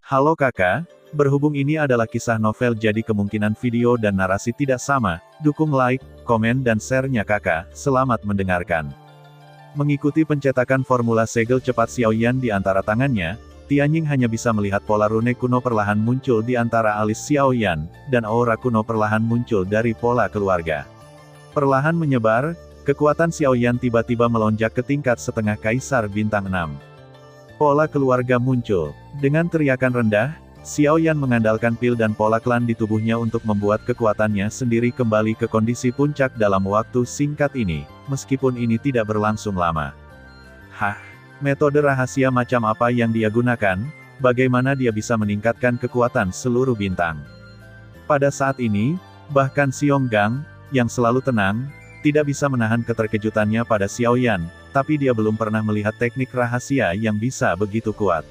Halo kakak, berhubung ini adalah kisah novel jadi kemungkinan video dan narasi tidak sama, dukung like, komen dan share-nya kakak, selamat mendengarkan. Mengikuti pencetakan formula segel cepat Xiaoyan di antara tangannya, Tianjing hanya bisa melihat pola rune kuno perlahan muncul di antara alis Xiaoyan, dan aura kuno perlahan muncul dari pola keluarga. Perlahan menyebar, kekuatan Xiaoyan tiba-tiba melonjak ke tingkat setengah kaisar bintang 6. Pola keluarga muncul. Dengan teriakan rendah, Xiaoyan mengandalkan pil dan pola klan di tubuhnya untuk membuat kekuatannya sendiri kembali ke kondisi puncak dalam waktu singkat ini, meskipun ini tidak berlangsung lama. Hah? Metode rahasia macam apa yang dia gunakan? Bagaimana dia bisa meningkatkan kekuatan seluruh bintang? Pada saat ini, bahkan Xionggang, yang selalu tenang, tidak bisa menahan keterkejutannya pada Xiaoyan, tapi dia belum pernah melihat teknik rahasia yang bisa begitu kuat.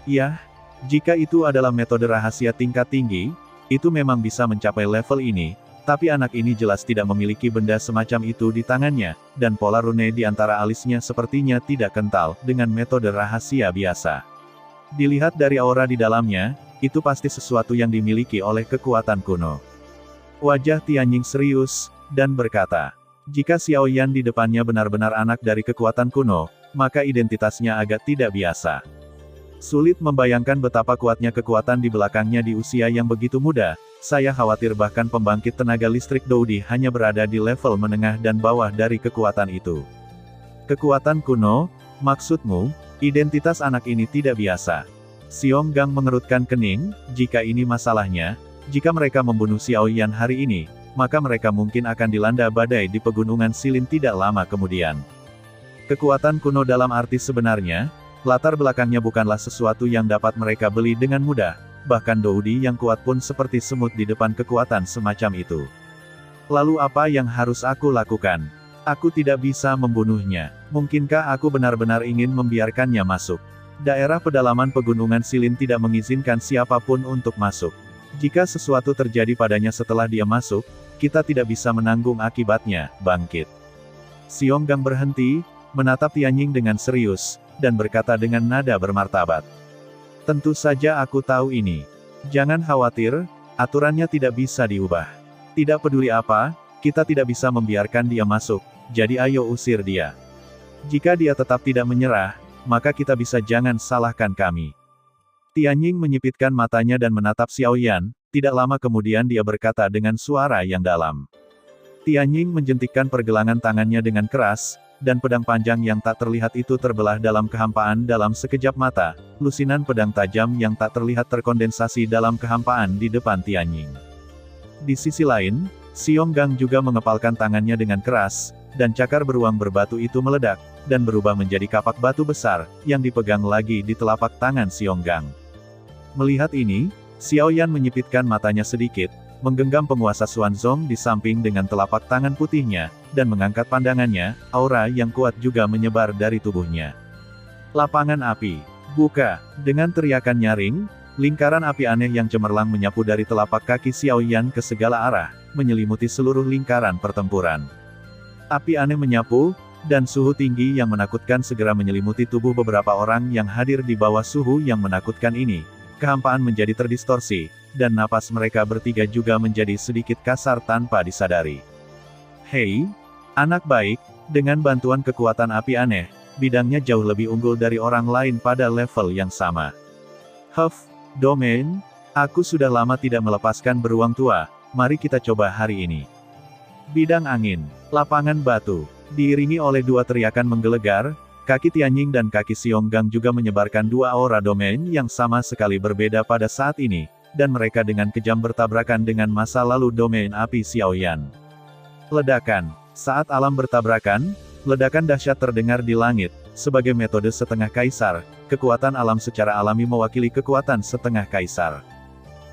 Yah, jika itu adalah metode rahasia tingkat tinggi, itu memang bisa mencapai level ini, tapi anak ini jelas tidak memiliki benda semacam itu di tangannya, dan pola rune di antara alisnya sepertinya tidak kental dengan metode rahasia biasa. Dilihat dari aura di dalamnya, itu pasti sesuatu yang dimiliki oleh kekuatan kuno. Wajah Tianjing serius, dan berkata, jika Xiaoyan di depannya benar-benar anak dari kekuatan kuno, maka identitasnya agak tidak biasa. Sulit membayangkan betapa kuatnya kekuatan di belakangnya di usia yang begitu muda, saya khawatir bahkan pembangkit tenaga listrik Doudi hanya berada di level menengah dan bawah dari kekuatan itu. Kekuatan kuno, maksudmu, identitas anak ini tidak biasa. Xionggang mengerutkan kening, jika ini masalahnya, jika mereka membunuh Xiaoyan hari ini, maka mereka mungkin akan dilanda badai di pegunungan Silin tidak lama kemudian. Kekuatan kuno dalam arti sebenarnya, latar belakangnya bukanlah sesuatu yang dapat mereka beli dengan mudah, bahkan Doudi yang kuat pun seperti semut di depan kekuatan semacam itu. Lalu apa yang harus aku lakukan? Aku tidak bisa membunuhnya. Mungkinkah aku benar-benar ingin membiarkannya masuk? Daerah pedalaman pegunungan Silin tidak mengizinkan siapapun untuk masuk. Jika sesuatu terjadi padanya setelah dia masuk, kita tidak bisa menanggung akibatnya, bangkit. Xionggang berhenti, menatap Tianjing dengan serius, dan berkata dengan nada bermartabat. Tentu saja aku tahu ini. Jangan khawatir, aturannya tidak bisa diubah. Tidak peduli apa, kita tidak bisa membiarkan dia masuk, jadi ayo usir dia. Jika dia tetap tidak menyerah, maka kita bisa jangan salahkan kami. Tianjing menyipitkan matanya dan menatap Xiaoyan, tidak lama kemudian dia berkata dengan suara yang dalam. Tianjing menjentikkan pergelangan tangannya dengan keras, dan pedang panjang yang tak terlihat itu terbelah dalam kehampaan dalam sekejap mata, lusinan pedang tajam yang tak terlihat terkondensasi dalam kehampaan di depan Tianjing. Di sisi lain, Xionggang juga mengepalkan tangannya dengan keras, dan cakar beruang berbatu itu meledak, dan berubah menjadi kapak batu besar, yang dipegang lagi di telapak tangan Xionggang. Melihat ini, Xiaoyan menyipitkan matanya sedikit, menggenggam penguasa Xuanzong di samping dengan telapak tangan putihnya, dan mengangkat pandangannya, aura yang kuat juga menyebar dari tubuhnya. Lapangan api. Buka. Dengan teriakan nyaring, lingkaran api aneh yang cemerlang menyapu dari telapak kaki Xiaoyan ke segala arah, menyelimuti seluruh lingkaran pertempuran. Api aneh menyapu, dan suhu tinggi yang menakutkan segera menyelimuti tubuh beberapa orang yang hadir di bawah suhu yang menakutkan ini. Kehampaan menjadi terdistorsi, dan napas mereka bertiga juga menjadi sedikit kasar tanpa disadari. Hei, anak baik, dengan bantuan kekuatan api aneh, bidangnya jauh lebih unggul dari orang lain pada level yang sama. Domain, aku sudah lama tidak melepaskan beruang tua, mari kita coba hari ini. Bidang angin, lapangan batu, diiringi oleh dua teriakan menggelegar, kaki Tianjing dan kaki Xionggang juga menyebarkan dua aura domain yang sama sekali berbeda pada saat ini, dan mereka dengan kejam bertabrakan dengan masa lalu domain api Xiaoyan. Ledakan. Saat alam bertabrakan, ledakan dahsyat terdengar di langit. Sebagai metode setengah kaisar, kekuatan alam secara alami mewakili kekuatan setengah kaisar.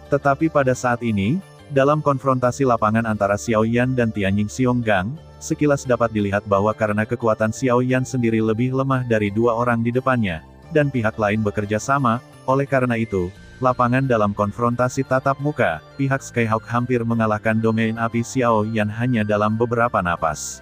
Tetapi pada saat ini, dalam konfrontasi lapangan antara Xiaoyan dan Tianjing Xionggang, sekilas dapat dilihat bahwa karena kekuatan Xiaoyan sendiri lebih lemah dari dua orang di depannya, dan pihak lain bekerja sama, oleh karena itu, lapangan dalam konfrontasi tatap muka, pihak Skyhawk hampir mengalahkan domain api Xiaoyan hanya dalam beberapa napas.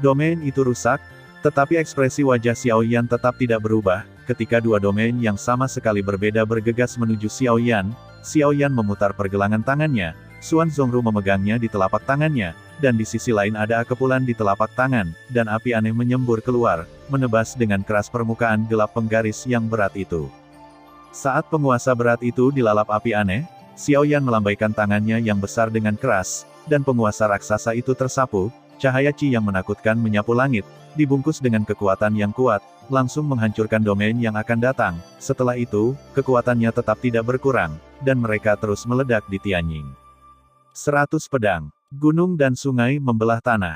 Domain itu rusak, tetapi ekspresi wajah Xiaoyan tetap tidak berubah, ketika dua domain yang sama sekali berbeda bergegas menuju Xiaoyan. Xiaoyan memutar pergelangan tangannya, Xuan Zongru memegangnya di telapak tangannya, dan di sisi lain ada kepulan di telapak tangan, dan api aneh menyembur keluar, menebas dengan keras permukaan gelap penggaris yang berat itu. Saat penguasa berat itu dilalap api aneh, Xiaoyan melambaikan tangannya yang besar dengan keras, dan penguasa raksasa itu tersapu, cahaya Qi yang menakutkan menyapu langit, dibungkus dengan kekuatan yang kuat, langsung menghancurkan domain yang akan datang. Setelah itu, kekuatannya tetap tidak berkurang, dan mereka terus meledak di Tianjing. 100 pedang. Gunung dan sungai membelah tanah.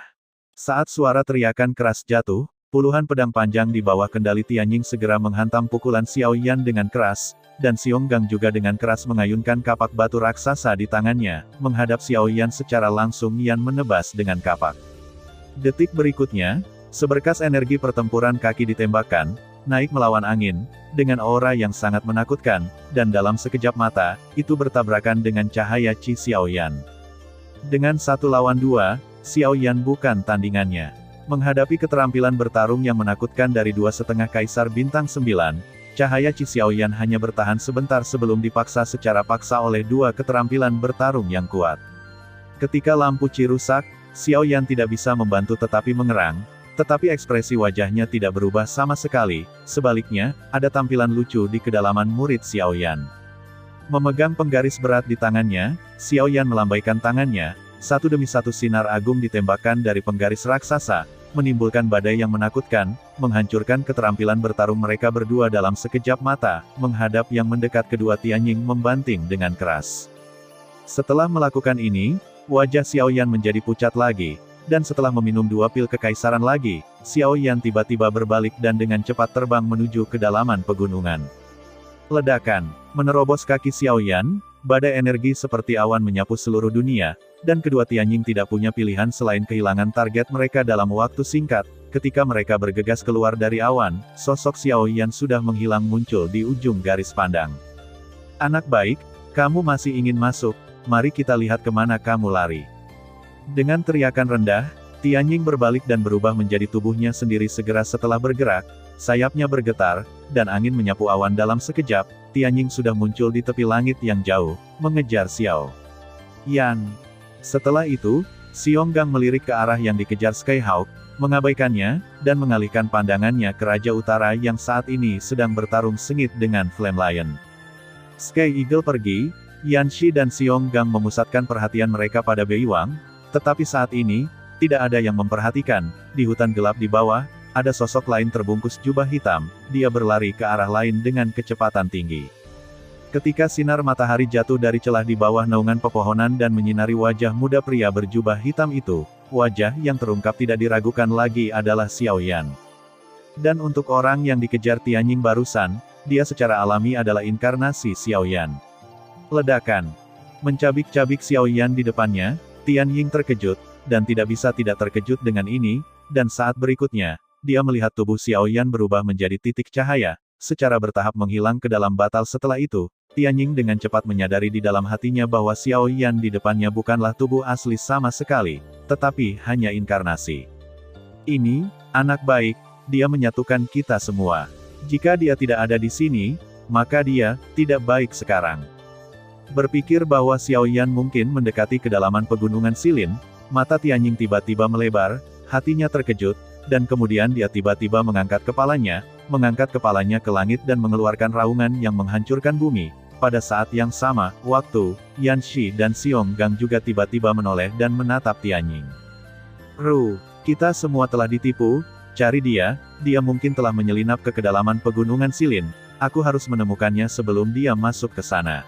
Saat suara teriakan keras jatuh, puluhan pedang panjang di bawah kendali Tianjing segera menghantam pukulan Xiaoyan dengan keras, dan Xionggang juga dengan keras mengayunkan kapak batu raksasa di tangannya, menghadap Xiaoyan secara langsung. Yan menebas dengan kapak. Detik berikutnya, seberkas energi pertempuran kaki ditembakkan, naik melawan angin, dengan aura yang sangat menakutkan, dan dalam sekejap mata, itu bertabrakan dengan cahaya Qi Xiaoyan. Dengan 1 lawan 2, Xiaoyan bukan tandingannya. Menghadapi keterampilan bertarung yang menakutkan dari 2,5 Kaisar Bintang 9, cahaya Qi Xiaoyan hanya bertahan sebentar sebelum dipaksa secara paksa oleh 2 keterampilan bertarung yang kuat. Ketika lampu Qi rusak, Xiaoyan tidak bisa membantu tetapi mengerang, tetapi ekspresi wajahnya tidak berubah sama sekali. Sebaliknya, ada tampilan lucu di kedalaman murid Xiaoyan. Memegang penggaris berat di tangannya, Xiaoyan melambaikan tangannya, satu demi satu sinar agung ditembakkan dari penggaris raksasa, menimbulkan badai yang menakutkan, menghancurkan keterampilan bertarung mereka berdua dalam sekejap mata, menghadap yang mendekat kedua Tianjing membanting dengan keras. Setelah melakukan ini, wajah Xiaoyan menjadi pucat lagi, dan setelah meminum 2 pil kekaisaran lagi, Xiaoyan tiba-tiba berbalik dan dengan cepat terbang menuju kedalaman pegunungan. Ledakan menerobos kaki Xiaoyan, badai energi seperti awan menyapu seluruh dunia, dan kedua Tianjing tidak punya pilihan selain kehilangan target mereka dalam waktu singkat. Ketika mereka bergegas keluar dari awan, sosok Xiaoyan sudah menghilang muncul di ujung garis pandang. Anak baik, kamu masih ingin masuk, mari kita lihat kemana kamu lari. Dengan teriakan rendah, Tianjing berbalik dan berubah menjadi tubuhnya sendiri. Segera setelah bergerak, sayapnya bergetar, dan angin menyapu awan dalam sekejap. Tianjing sudah muncul di tepi langit yang jauh, mengejar Xiaoyan. Setelah itu, Xionggang melirik ke arah yang dikejar Skyhawk, mengabaikannya, dan mengalihkan pandangannya ke Raja Utara yang saat ini sedang bertarung sengit dengan Flame Lion. Sky Eagle pergi, Yanxi dan Xionggang memusatkan perhatian mereka pada Beiwang, tetapi saat ini, tidak ada yang memperhatikan. Di hutan gelap di bawah, ada sosok lain terbungkus jubah hitam, dia berlari ke arah lain dengan kecepatan tinggi. Ketika sinar matahari jatuh dari celah di bawah naungan pepohonan dan menyinari wajah muda pria berjubah hitam itu, wajah yang terungkap tidak diragukan lagi adalah Xiaoyan. Dan untuk orang yang dikejar Tianjing barusan, dia secara alami adalah inkarnasi Xiaoyan. Ledakan mencabik-cabik Xiaoyan di depannya. Tianjing terkejut, dan tidak bisa tidak terkejut dengan ini, dan saat berikutnya, dia melihat tubuh Xiaoyan berubah menjadi titik cahaya, secara bertahap menghilang ke dalam batal. Setelah itu, Tianjing dengan cepat menyadari di dalam hatinya bahwa Xiaoyan di depannya bukanlah tubuh asli sama sekali, tetapi hanya inkarnasi. Ini, anak baik, dia menyatukan kita semua. Jika dia tidak ada di sini, maka dia tidak baik sekarang. Berpikir bahwa Xiaoyan mungkin mendekati kedalaman pegunungan Silin, mata Tianjing tiba-tiba melebar, hatinya terkejut, dan kemudian dia tiba-tiba mengangkat kepalanya ke langit dan mengeluarkan raungan yang menghancurkan bumi. Pada saat yang sama, waktu, Yanxi dan Xionggang juga tiba-tiba menoleh dan menatap Tianjing. Kita semua telah ditipu, cari dia mungkin telah menyelinap ke kedalaman pegunungan Silin, aku harus menemukannya sebelum dia masuk ke sana.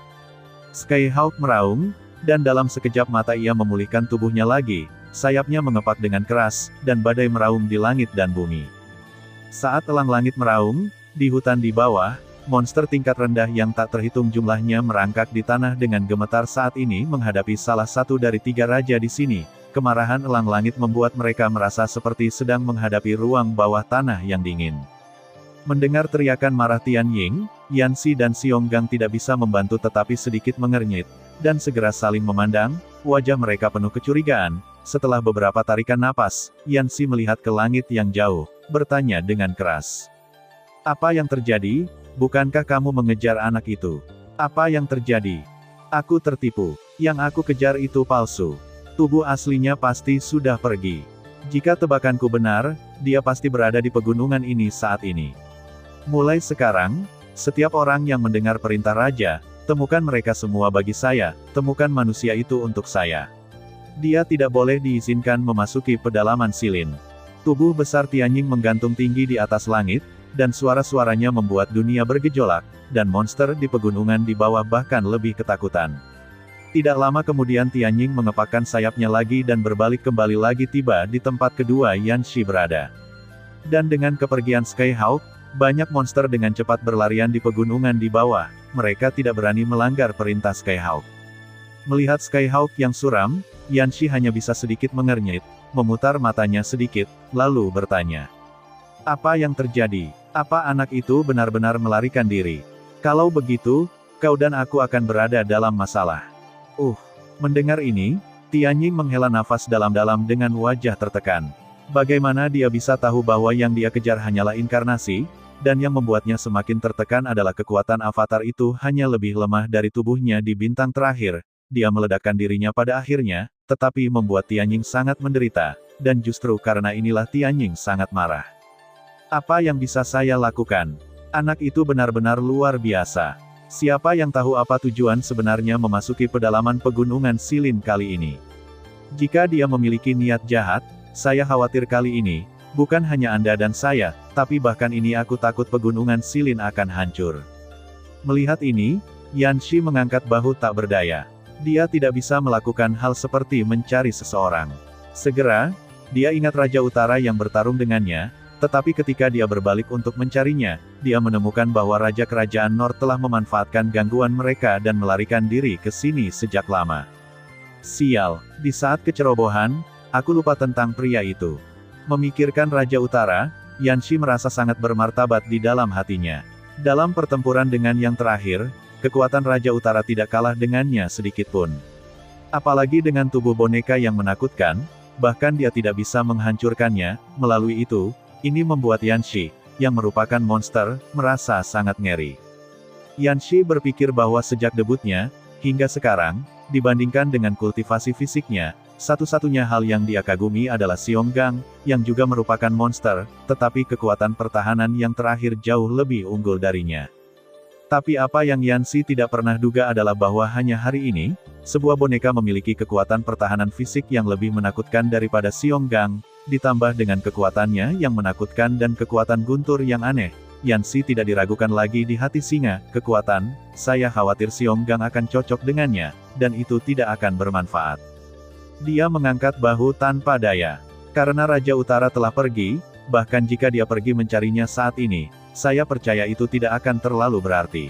Skyhawk meraung, dan dalam sekejap mata ia memulihkan tubuhnya lagi, sayapnya mengepak dengan keras, dan badai meraung di langit dan bumi. Saat elang langit meraung, di hutan di bawah, monster tingkat rendah yang tak terhitung jumlahnya merangkak di tanah dengan gemetar. Saat ini menghadapi salah satu dari 3 raja di sini, kemarahan elang langit membuat mereka merasa seperti sedang menghadapi ruang bawah tanah yang dingin. Mendengar teriakan marah Tianjing, Yanxi dan Xionggang tidak bisa membantu tetapi sedikit mengernyit, dan segera saling memandang, wajah mereka penuh kecurigaan. Setelah beberapa tarikan napas, Yanxi melihat ke langit yang jauh, bertanya dengan keras. Apa yang terjadi? Bukankah kamu mengejar anak itu? Apa yang terjadi? Aku tertipu. Yang aku kejar itu palsu. Tubuh aslinya pasti sudah pergi. Jika tebakanku benar, dia pasti berada di pegunungan ini saat ini. Mulai sekarang, setiap orang yang mendengar perintah raja, temukan mereka semua bagi saya, temukan manusia itu untuk saya. Dia tidak boleh diizinkan memasuki pedalaman Silin. Tubuh besar Tianjing menggantung tinggi di atas langit, dan suara-suaranya membuat dunia bergejolak, dan monster di pegunungan di bawah bahkan lebih ketakutan. Tidak lama kemudian Tianjing mengepakkan sayapnya lagi dan berbalik kembali lagi tiba di tempat kedua Yan Shi berada. Dan dengan kepergian Skyhawk, banyak monster dengan cepat berlarian di pegunungan di bawah, mereka tidak berani melanggar perintah Skyhawk. Melihat Skyhawk yang suram, Yan Shi hanya bisa sedikit mengernyit, memutar matanya sedikit, lalu bertanya. Apa yang terjadi? Apa anak itu benar-benar melarikan diri? Kalau begitu, kau dan aku akan berada dalam masalah. Mendengar ini, Tianjing menghela nafas dalam-dalam dengan wajah tertekan. Bagaimana dia bisa tahu bahwa yang dia kejar hanyalah inkarnasi, dan yang membuatnya semakin tertekan adalah kekuatan avatar itu hanya lebih lemah dari tubuhnya di bintang terakhir. Dia meledakkan dirinya pada akhirnya, tetapi membuat Tianjing sangat menderita, dan justru karena inilah Tianjing sangat marah. Apa yang bisa saya lakukan? Anak itu benar-benar luar biasa. Siapa yang tahu apa tujuan sebenarnya memasuki pedalaman pegunungan Silin kali ini? Jika dia memiliki niat jahat, saya khawatir kali ini, bukan hanya Anda dan saya, tapi bahkan ini aku takut pegunungan Silin akan hancur. Melihat ini, Yan Shi mengangkat bahu tak berdaya. Dia tidak bisa melakukan hal seperti mencari seseorang. Segera, dia ingat Raja Utara yang bertarung dengannya, tetapi ketika dia berbalik untuk mencarinya, dia menemukan bahwa Raja Kerajaan Nor telah memanfaatkan gangguan mereka dan melarikan diri ke sini sejak lama. Sial, di saat kecerobohan, aku lupa tentang pria itu. Memikirkan Raja Utara, Yan Shi merasa sangat bermartabat di dalam hatinya. Dalam pertempuran dengan yang terakhir, kekuatan Raja Utara tidak kalah dengannya sedikitpun. Apalagi dengan tubuh boneka yang menakutkan, bahkan dia tidak bisa menghancurkannya. Melalui itu, ini membuat Yan Shi, yang merupakan monster, merasa sangat ngeri. Yan Shi berpikir bahwa sejak debutnya, hingga sekarang, dibandingkan dengan kultivasi fisiknya, satu-satunya hal yang dia kagumi adalah Xionggang, yang juga merupakan monster, tetapi kekuatan pertahanan yang terakhir jauh lebih unggul darinya. Tapi apa yang Yan Shi tidak pernah duga adalah bahwa hanya hari ini, sebuah boneka memiliki kekuatan pertahanan fisik yang lebih menakutkan daripada Xionggang, ditambah dengan kekuatannya yang menakutkan dan kekuatan guntur yang aneh, Yan Shi tidak diragukan lagi di hati singa, kekuatan, saya khawatir Xionggang akan cocok dengannya, dan itu tidak akan bermanfaat. Dia mengangkat bahu tanpa daya. Karena Raja Utara telah pergi, bahkan jika dia pergi mencarinya saat ini, saya percaya itu tidak akan terlalu berarti.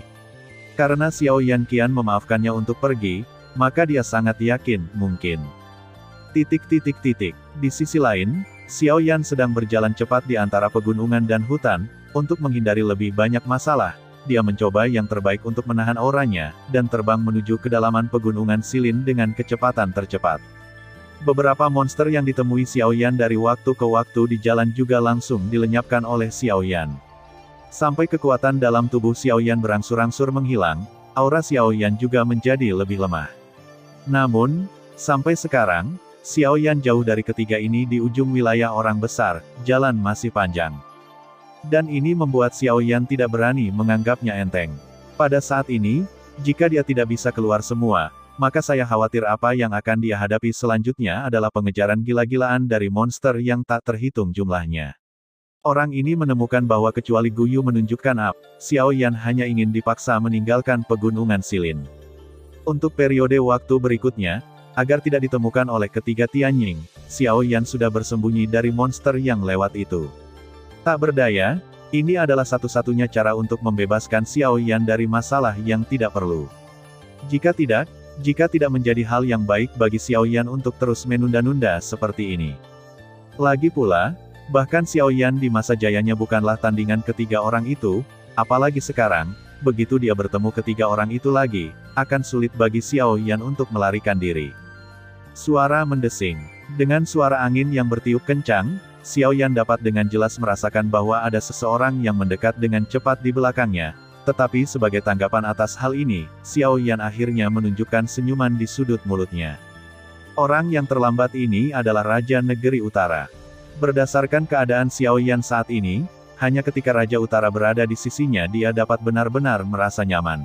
Karena Xiao Yan Qian memaafkannya untuk pergi, maka dia sangat yakin, mungkin. Di sisi lain, Xiao Yan sedang berjalan cepat di antara pegunungan dan hutan, untuk menghindari lebih banyak masalah, dia mencoba yang terbaik untuk menahan auranya, dan terbang menuju kedalaman pegunungan Silin dengan kecepatan tercepat. Beberapa monster yang ditemui Xiao Yan dari waktu ke waktu di jalan juga langsung dilenyapkan oleh Xiao Yan. Sampai kekuatan dalam tubuh Xiao Yan berangsur-angsur menghilang, aura Xiao Yan juga menjadi lebih lemah. Namun, sampai sekarang, Xiao Yan jauh dari ketiga ini di ujung wilayah orang besar, jalan masih panjang. Dan ini membuat Xiao Yan tidak berani menganggapnya enteng. Pada saat ini, jika dia tidak bisa keluar semua, maka saya khawatir apa yang akan dia hadapi selanjutnya adalah pengejaran gila-gilaan dari monster yang tak terhitung jumlahnya. Orang ini menemukan bahwa kecuali Guyu menunjukkan Xiao Yan hanya ingin dipaksa meninggalkan pegunungan Silin. Untuk periode waktu berikutnya, agar tidak ditemukan oleh ketiga Tianjing, Xiao Yan sudah bersembunyi dari monster yang lewat itu. Tak berdaya, ini adalah satu-satunya cara untuk membebaskan Xiao Yan dari masalah yang tidak perlu. Jika tidak menjadi hal yang baik bagi Xiao Yan untuk terus menunda-nunda seperti ini. Lagi pula, bahkan Xiao Yan di masa jayanya bukanlah tandingan ketiga orang itu, apalagi sekarang, begitu dia bertemu ketiga orang itu lagi, akan sulit bagi Xiao Yan untuk melarikan diri. Suara mendesing. Dengan suara angin yang bertiup kencang, Xiao Yan dapat dengan jelas merasakan bahwa ada seseorang yang mendekat dengan cepat di belakangnya. Tetapi sebagai tanggapan atas hal ini, Xiao Yan akhirnya menunjukkan senyuman di sudut mulutnya. Orang yang terlambat ini adalah Raja Negeri Utara. Berdasarkan keadaan Xiao Yan saat ini, hanya ketika Raja Utara berada di sisinya dia dapat benar-benar merasa nyaman.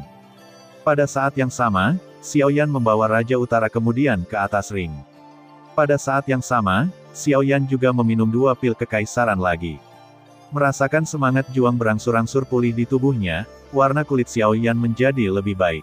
Pada saat yang sama, Xiao Yan membawa Raja Utara kemudian ke atas ring. Pada saat yang sama, Xiao Yan juga meminum 2 pil kekaisaran lagi. Merasakan semangat juang berangsur-angsur pulih di tubuhnya, warna kulit Xiao Yan menjadi lebih baik.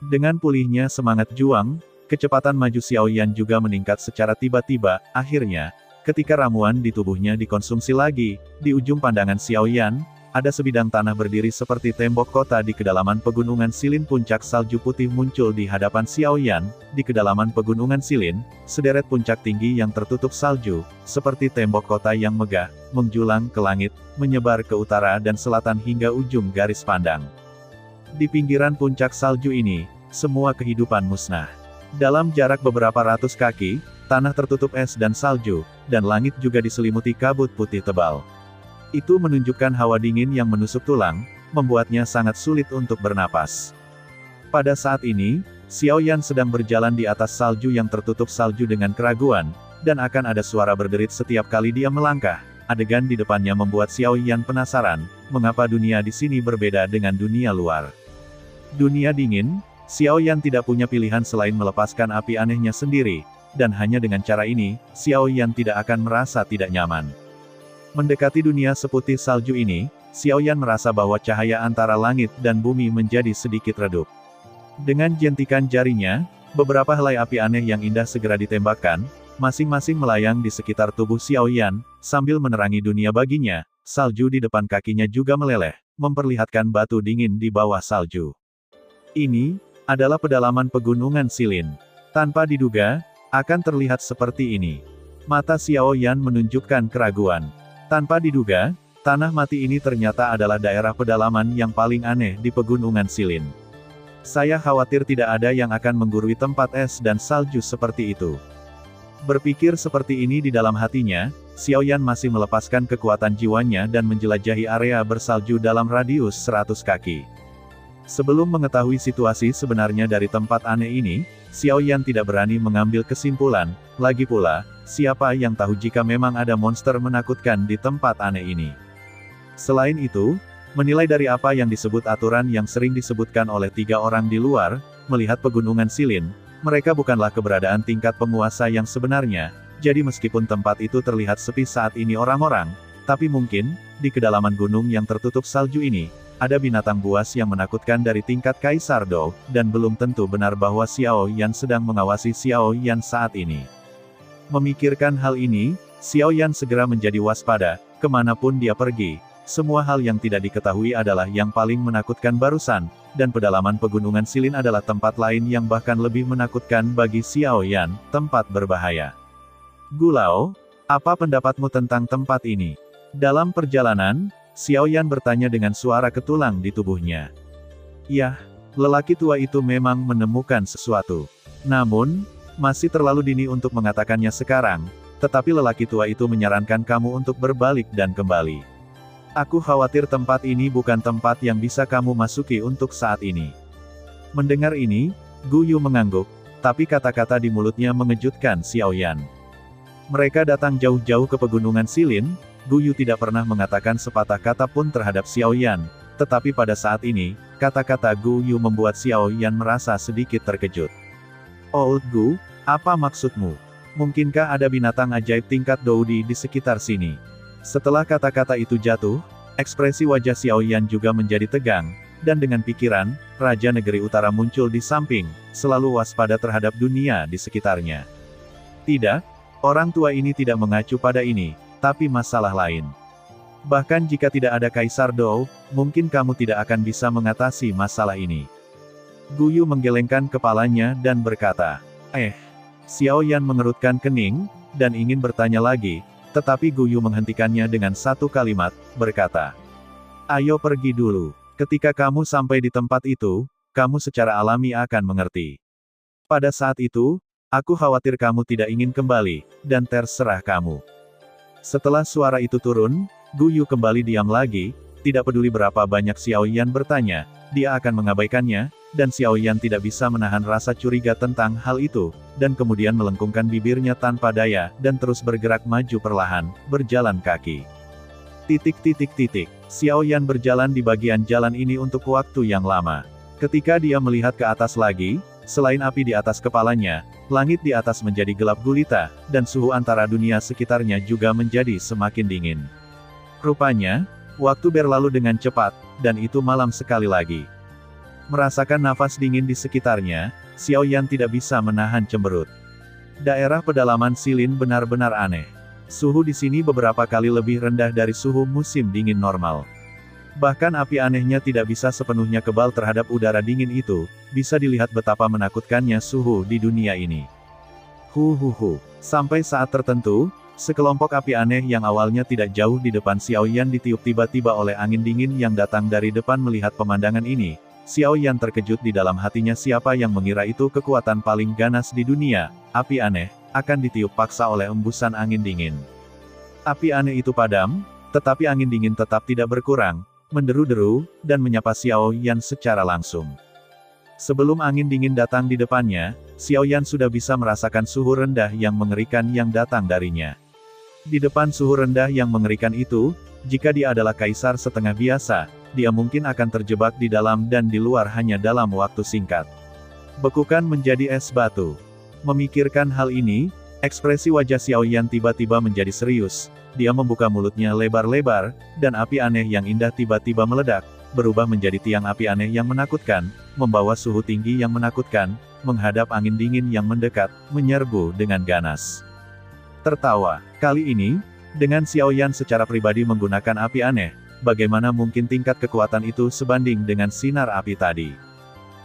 Dengan pulihnya semangat juang, kecepatan maju Xiao Yan juga meningkat secara tiba-tiba. Akhirnya, ketika ramuan di tubuhnya dikonsumsi lagi, di ujung pandangan Xiao Yan, ada sebidang tanah berdiri seperti tembok kota di kedalaman pegunungan Silin. Puncak salju putih muncul di hadapan Xiao Yan. Di kedalaman pegunungan Silin, sederet puncak tinggi yang tertutup salju, seperti tembok kota yang megah, menjulang ke langit, menyebar ke utara dan selatan hingga ujung garis pandang. Di pinggiran puncak salju ini, semua kehidupan musnah. Dalam jarak beberapa ratus kaki, tanah tertutup es dan salju, dan langit juga diselimuti kabut putih tebal. Itu menunjukkan hawa dingin yang menusuk tulang, membuatnya sangat sulit untuk bernapas. Pada saat ini, Xiao Yan sedang berjalan di atas salju yang tertutup salju dengan keraguan, dan akan ada suara berderit setiap kali dia melangkah. Adegan di depannya membuat Xiao Yan penasaran, mengapa dunia di sini berbeda dengan dunia luar. Dunia dingin, Xiao Yan tidak punya pilihan selain melepaskan api anehnya sendiri, dan hanya dengan cara ini, Xiao Yan tidak akan merasa tidak nyaman. Mendekati dunia seputih salju ini, Xiao Yan merasa bahwa cahaya antara langit dan bumi menjadi sedikit redup. Dengan jentikan jarinya, beberapa helai api aneh yang indah segera ditembakkan, masing-masing melayang di sekitar tubuh Xiao Yan, sambil menerangi dunia baginya. Salju di depan kakinya juga meleleh, memperlihatkan batu dingin di bawah salju. Ini adalah pedalaman pegunungan Silin. Tanpa diduga, akan terlihat seperti ini. Mata Xiao Yan menunjukkan keraguan. Tanpa diduga, tanah mati ini ternyata adalah daerah pedalaman yang paling aneh di pegunungan Silin. Saya khawatir tidak ada yang akan menggurui tempat es dan salju seperti itu. Berpikir seperti ini di dalam hatinya, Xiao Yan masih melepaskan kekuatan jiwanya dan menjelajahi area bersalju dalam radius 100 kaki. Sebelum mengetahui situasi sebenarnya dari tempat aneh ini, Xiao Yan tidak berani mengambil kesimpulan. Lagi pula, siapa yang tahu jika memang ada monster menakutkan di tempat aneh ini. Selain itu, menilai dari apa yang disebut aturan yang sering disebutkan oleh 3 orang di luar, melihat pegunungan Silin, mereka bukanlah keberadaan tingkat penguasa yang sebenarnya. Jadi meskipun tempat itu terlihat sepi saat ini orang-orang, tapi mungkin, di kedalaman gunung yang tertutup salju ini, ada binatang buas yang menakutkan dari tingkat Kaisar Dou, dan belum tentu benar bahwa Xiao Yan sedang mengawasi Xiao Yan saat ini. Memikirkan hal ini, Xiao Yan segera menjadi waspada, kemanapun dia pergi. Semua hal yang tidak diketahui adalah yang paling menakutkan barusan, dan pedalaman pegunungan Silin adalah tempat lain yang bahkan lebih menakutkan bagi Xiao Yan, tempat berbahaya. Gulao, apa pendapatmu tentang tempat ini? Dalam perjalanan, Xiao Yan bertanya dengan suara ketulang di tubuhnya. Yah, lelaki tua itu memang menemukan sesuatu. Namun, masih terlalu dini untuk mengatakannya sekarang, tetapi lelaki tua itu menyarankan kamu untuk berbalik dan kembali. Aku khawatir tempat ini bukan tempat yang bisa kamu masuki untuk saat ini. Mendengar ini, Gu Yu mengangguk, tapi kata-kata di mulutnya mengejutkan Xiao Yan. Mereka datang jauh-jauh ke pegunungan Silin. Gu Yu tidak pernah mengatakan sepatah kata pun terhadap Xiao Yan, tetapi pada saat ini, kata-kata Gu Yu membuat Xiao Yan merasa sedikit terkejut. Old Gu, apa maksudmu? Mungkinkah ada binatang ajaib tingkat Doudi di sekitar sini? Setelah kata-kata itu jatuh, ekspresi wajah Xiao Yan juga menjadi tegang, dan dengan pikiran, Raja Negeri Utara muncul di samping, selalu waspada terhadap dunia di sekitarnya. Tidak, orang tua ini tidak mengacu pada ini, tapi masalah lain. Bahkan jika tidak ada Kaisar Dou, mungkin kamu tidak akan bisa mengatasi masalah ini. Gu Yu menggelengkan kepalanya dan berkata, Xiao Yan mengerutkan kening, dan ingin bertanya lagi, tetapi Gu Yu menghentikannya dengan satu kalimat, berkata, ayo pergi dulu. Ketika kamu sampai di tempat itu, kamu secara alami akan mengerti. Pada saat itu, aku khawatir kamu tidak ingin kembali, dan terserah kamu. Setelah suara itu turun, Gu Yu kembali diam lagi, tidak peduli berapa banyak Xiao Yan bertanya, dia akan mengabaikannya, dan Xiao Yan tidak bisa menahan rasa curiga tentang hal itu, dan kemudian melengkungkan bibirnya tanpa daya, dan terus bergerak maju perlahan, berjalan kaki. Xiao Yan berjalan di bagian jalan ini untuk waktu yang lama. Ketika dia melihat ke atas lagi, selain api di atas kepalanya, langit di atas menjadi gelap gulita, dan suhu antara dunia sekitarnya juga menjadi semakin dingin. Rupanya, waktu berlalu dengan cepat, dan itu malam sekali lagi. Merasakan nafas dingin di sekitarnya, Xiao Yan tidak bisa menahan cemberut. Daerah pedalaman Silin benar-benar aneh. Suhu di sini beberapa kali lebih rendah dari suhu musim dingin normal. Bahkan api anehnya tidak bisa sepenuhnya kebal terhadap udara dingin itu, bisa dilihat betapa menakutkannya suhu di dunia ini. Sampai saat tertentu, sekelompok api aneh yang awalnya tidak jauh di depan Xiao Yan ditiup tiba-tiba oleh angin dingin yang datang dari depan. Melihat pemandangan ini, Xiao Yan terkejut di dalam hatinya. Siapa yang mengira itu kekuatan paling ganas di dunia, api aneh, akan ditiup paksa oleh embusan angin dingin. Api aneh itu padam, tetapi angin dingin tetap tidak berkurang, menderu-deru, dan menyapa Xiao Yan secara langsung. Sebelum angin dingin datang di depannya, Xiao Yan sudah bisa merasakan suhu rendah yang mengerikan yang datang darinya. Di depan suhu rendah yang mengerikan itu, jika dia adalah kaisar setengah biasa, dia mungkin akan terjebak di dalam dan di luar hanya dalam waktu singkat. Bekukan menjadi es batu. Memikirkan hal ini, ekspresi wajah Xiao Yan tiba-tiba menjadi serius. Dia membuka mulutnya lebar-lebar, dan api aneh yang indah tiba-tiba meledak, berubah menjadi tiang api aneh yang menakutkan, membawa suhu tinggi yang menakutkan, menghadap angin dingin yang mendekat, menyerbu dengan ganas. Tertawa. Kali ini, dengan Xiao Yan secara pribadi menggunakan api aneh, bagaimana mungkin tingkat kekuatan itu sebanding dengan sinar api tadi?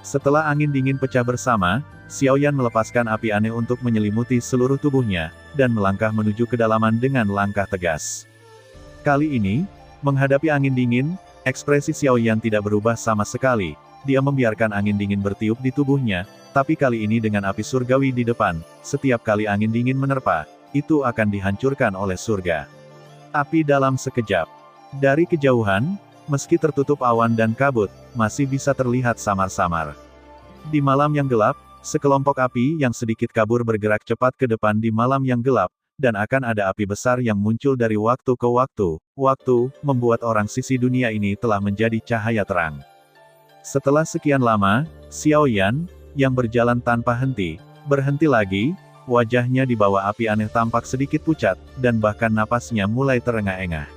Setelah angin dingin pecah bersama, Xiao Yan melepaskan api aneh untuk menyelimuti seluruh tubuhnya, dan melangkah menuju kedalaman dengan langkah tegas. Kali ini, menghadapi angin dingin, ekspresi Xiao Yan tidak berubah sama sekali. Dia membiarkan angin dingin bertiup di tubuhnya, tapi kali ini dengan api surgawi di depan. Setiap kali angin dingin menerpa, itu akan dihancurkan oleh surga. Api dalam sekejap. Dari kejauhan, meski tertutup awan dan kabut, masih bisa terlihat samar-samar. Di malam yang gelap, sekelompok api yang sedikit kabur bergerak cepat ke depan di malam yang gelap, dan akan ada api besar yang muncul dari waktu ke waktu. Waktu, membuat orang sisi dunia ini telah menjadi cahaya terang. Setelah sekian lama, Xiao Yan, yang berjalan tanpa henti, berhenti lagi, wajahnya di bawah api aneh tampak sedikit pucat, dan bahkan napasnya mulai terengah-engah.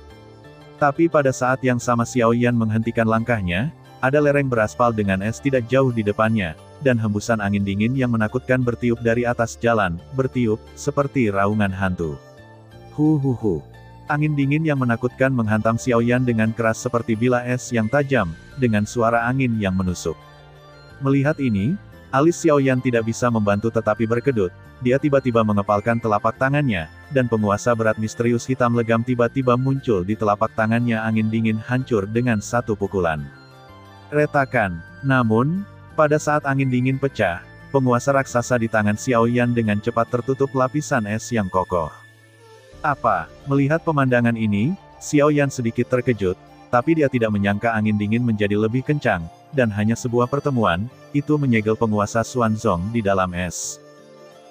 Tapi pada saat yang sama Xiao Yan menghentikan langkahnya, ada lereng beraspal dengan es tidak jauh di depannya, dan hembusan angin dingin yang menakutkan bertiup dari atas jalan, bertiup, seperti raungan hantu. Angin dingin yang menakutkan menghantam Xiao Yan dengan keras seperti bilah es yang tajam, dengan suara angin yang menusuk. Melihat ini, alis Xiao Yan tidak bisa membantu tetapi berkedut. Dia tiba-tiba mengepalkan telapak tangannya, dan penguasa berat misterius hitam legam tiba-tiba muncul di telapak tangannya. Angin dingin hancur dengan satu pukulan. Retakan. Namun, pada saat angin dingin pecah, penguasa raksasa di tangan Xiao Yan dengan cepat tertutup lapisan es yang kokoh. Apa? Melihat pemandangan ini, Xiao Yan sedikit terkejut, tapi dia tidak menyangka angin dingin menjadi lebih kencang, dan hanya sebuah pertemuan, itu menyegel penguasa Xuanzong di dalam es.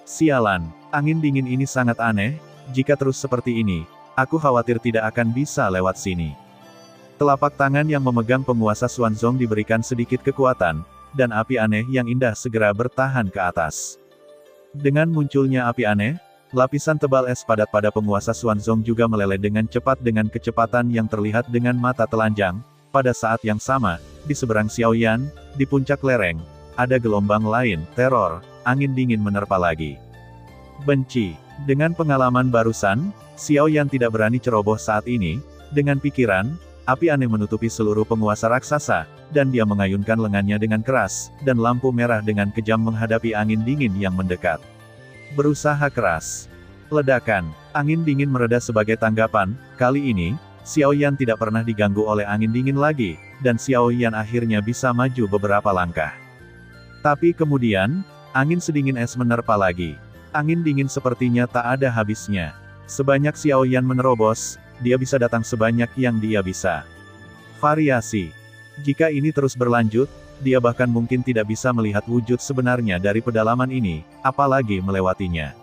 Sialan, angin dingin ini sangat aneh, jika terus seperti ini, aku khawatir tidak akan bisa lewat sini. Telapak tangan yang memegang penguasa Xuanzong diberikan sedikit kekuatan, dan api aneh yang indah segera bertahan ke atas. Dengan munculnya api aneh, lapisan tebal es padat pada penguasa Xuanzong juga meleleh dengan cepat dengan kecepatan yang terlihat dengan mata telanjang. Pada saat yang sama, di seberang Xiao Yan, di puncak lereng, ada gelombang lain, teror. Angin dingin menerpa lagi. Benci. Dengan pengalaman barusan, Xiao Yan tidak berani ceroboh saat ini. Dengan pikiran, api aneh menutupi seluruh penguasa raksasa, dan dia mengayunkan lengannya dengan keras, dan lampu merah dengan kejam menghadapi angin dingin yang mendekat. Berusaha keras. Ledakan. Angin dingin mereda sebagai tanggapan. Kali ini, Xiao Yan tidak pernah diganggu oleh angin dingin lagi, dan Xiao Yan akhirnya bisa maju beberapa langkah. Tapi kemudian, angin sedingin es menerpa lagi. Angin dingin sepertinya tak ada habisnya. Sebanyak Xiao Yan menerobos, dia bisa datang sebanyak yang dia bisa. Variasi. Jika ini terus berlanjut, dia bahkan mungkin tidak bisa melihat wujud sebenarnya dari pedalaman ini, apalagi melewatinya.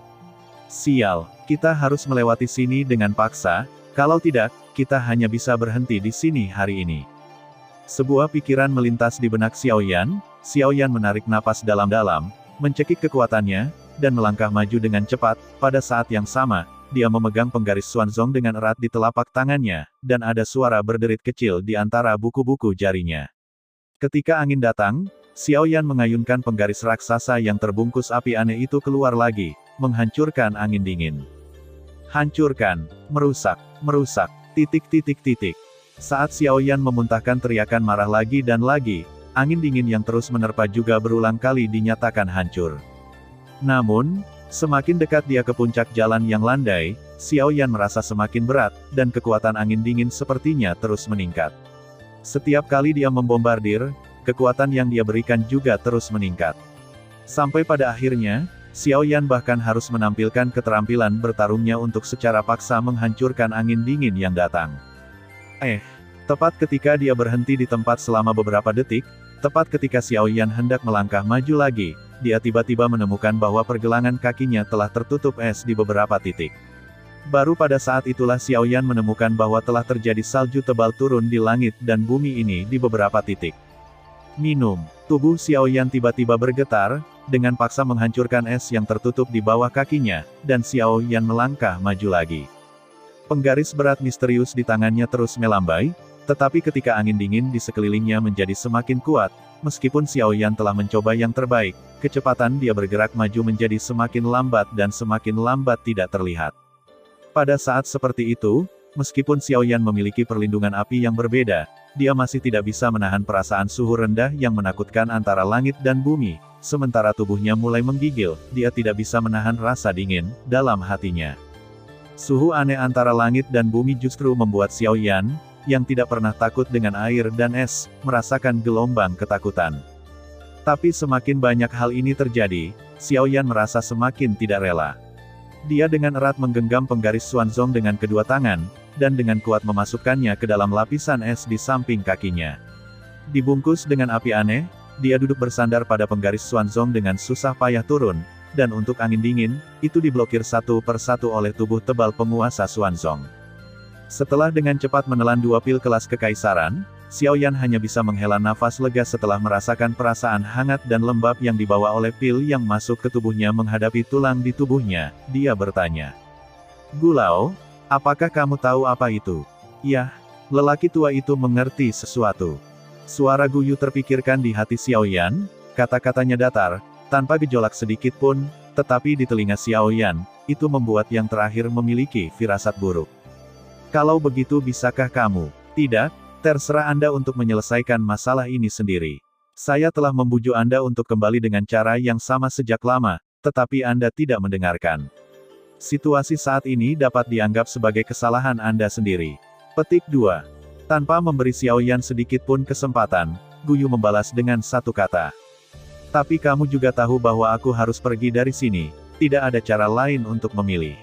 Sial, kita harus melewati sini dengan paksa, kalau tidak, kita hanya bisa berhenti di sini hari ini. Sebuah pikiran melintas di benak Xiao Yan. Xiao Yan menarik napas dalam-dalam, mencekik kekuatannya, dan melangkah maju dengan cepat. Pada saat yang sama, dia memegang penggaris Xuanzong dengan erat di telapak tangannya, dan ada suara berderit kecil di antara buku-buku jarinya. Ketika angin datang, Xiao Yan mengayunkan penggaris raksasa yang terbungkus api aneh itu keluar lagi, menghancurkan angin dingin. Hancurkan, merusak, merusak, titik. Saat Xiao Yan memuntahkan teriakan marah lagi dan lagi, angin dingin yang terus menerpa juga berulang kali dinyatakan hancur. Namun, semakin dekat dia ke puncak jalan yang landai, Xiao Yan merasa semakin berat, dan kekuatan angin dingin sepertinya terus meningkat. Setiap kali dia membombardir, kekuatan yang dia berikan juga terus meningkat. Sampai pada akhirnya, Xiao Yan bahkan harus menampilkan keterampilan bertarungnya untuk secara paksa menghancurkan angin dingin yang datang. Tepat ketika dia berhenti di tempat selama beberapa detik, tepat ketika Xiao Yan hendak melangkah maju lagi, dia tiba-tiba menemukan bahwa pergelangan kakinya telah tertutup es di beberapa titik. Baru pada saat itulah Xiao Yan menemukan bahwa telah terjadi salju tebal turun di langit dan bumi ini di beberapa titik. Minum. Tubuh Xiao Yan tiba-tiba bergetar, dengan paksa menghancurkan es yang tertutup di bawah kakinya, dan Xiao Yan melangkah maju lagi. Penggaris berat misterius di tangannya terus melambai, tetapi ketika angin dingin di sekelilingnya menjadi semakin kuat, meskipun Xiao Yan telah mencoba yang terbaik, kecepatan dia bergerak maju menjadi semakin lambat dan semakin lambat tidak terlihat. Pada saat seperti itu, meskipun Xiao Yan memiliki perlindungan api yang berbeda, dia masih tidak bisa menahan perasaan suhu rendah yang menakutkan antara langit dan bumi, sementara tubuhnya mulai menggigil, dia tidak bisa menahan rasa dingin dalam hatinya. Suhu aneh antara langit dan bumi justru membuat Xiao Yan, yang tidak pernah takut dengan air dan es, merasakan gelombang ketakutan. Tapi semakin banyak hal ini terjadi, Xiao Yan merasa semakin tidak rela. Dia dengan erat menggenggam penggaris Xuanzong dengan kedua tangan, dan dengan kuat memasukkannya ke dalam lapisan es di samping kakinya. Dibungkus dengan api aneh, dia duduk bersandar pada penggaris Xuanzong dengan susah payah turun, dan untuk angin dingin, itu diblokir satu persatu oleh tubuh tebal penguasa Xuanzong. Setelah dengan cepat menelan 2 pil kelas kekaisaran, Xiao Yan hanya bisa menghela nafas lega setelah merasakan perasaan hangat dan lembab yang dibawa oleh pil yang masuk ke tubuhnya menghadapi tulang di tubuhnya. Dia bertanya, "Gulao, apakah kamu tahu apa itu?" "Yah." Lelaki tua itu mengerti sesuatu. Suara guyu terpikirkan di hati Xiao Yan, kata-katanya datar, tanpa gejolak sedikit pun, tetapi di telinga Xiao Yan, itu membuat yang terakhir memiliki firasat buruk. "Kalau begitu bisakah kamu?" "Tidak, terserah Anda untuk menyelesaikan masalah ini sendiri. Saya telah membujuk Anda untuk kembali dengan cara yang sama sejak lama, tetapi Anda tidak mendengarkan. Situasi saat ini dapat dianggap sebagai kesalahan Anda sendiri." Petik 2. Tanpa memberi Xiao Yan sedikit pun kesempatan, Guyu membalas dengan satu kata. "Tapi kamu juga tahu bahwa aku harus pergi dari sini, tidak ada cara lain untuk memilih,"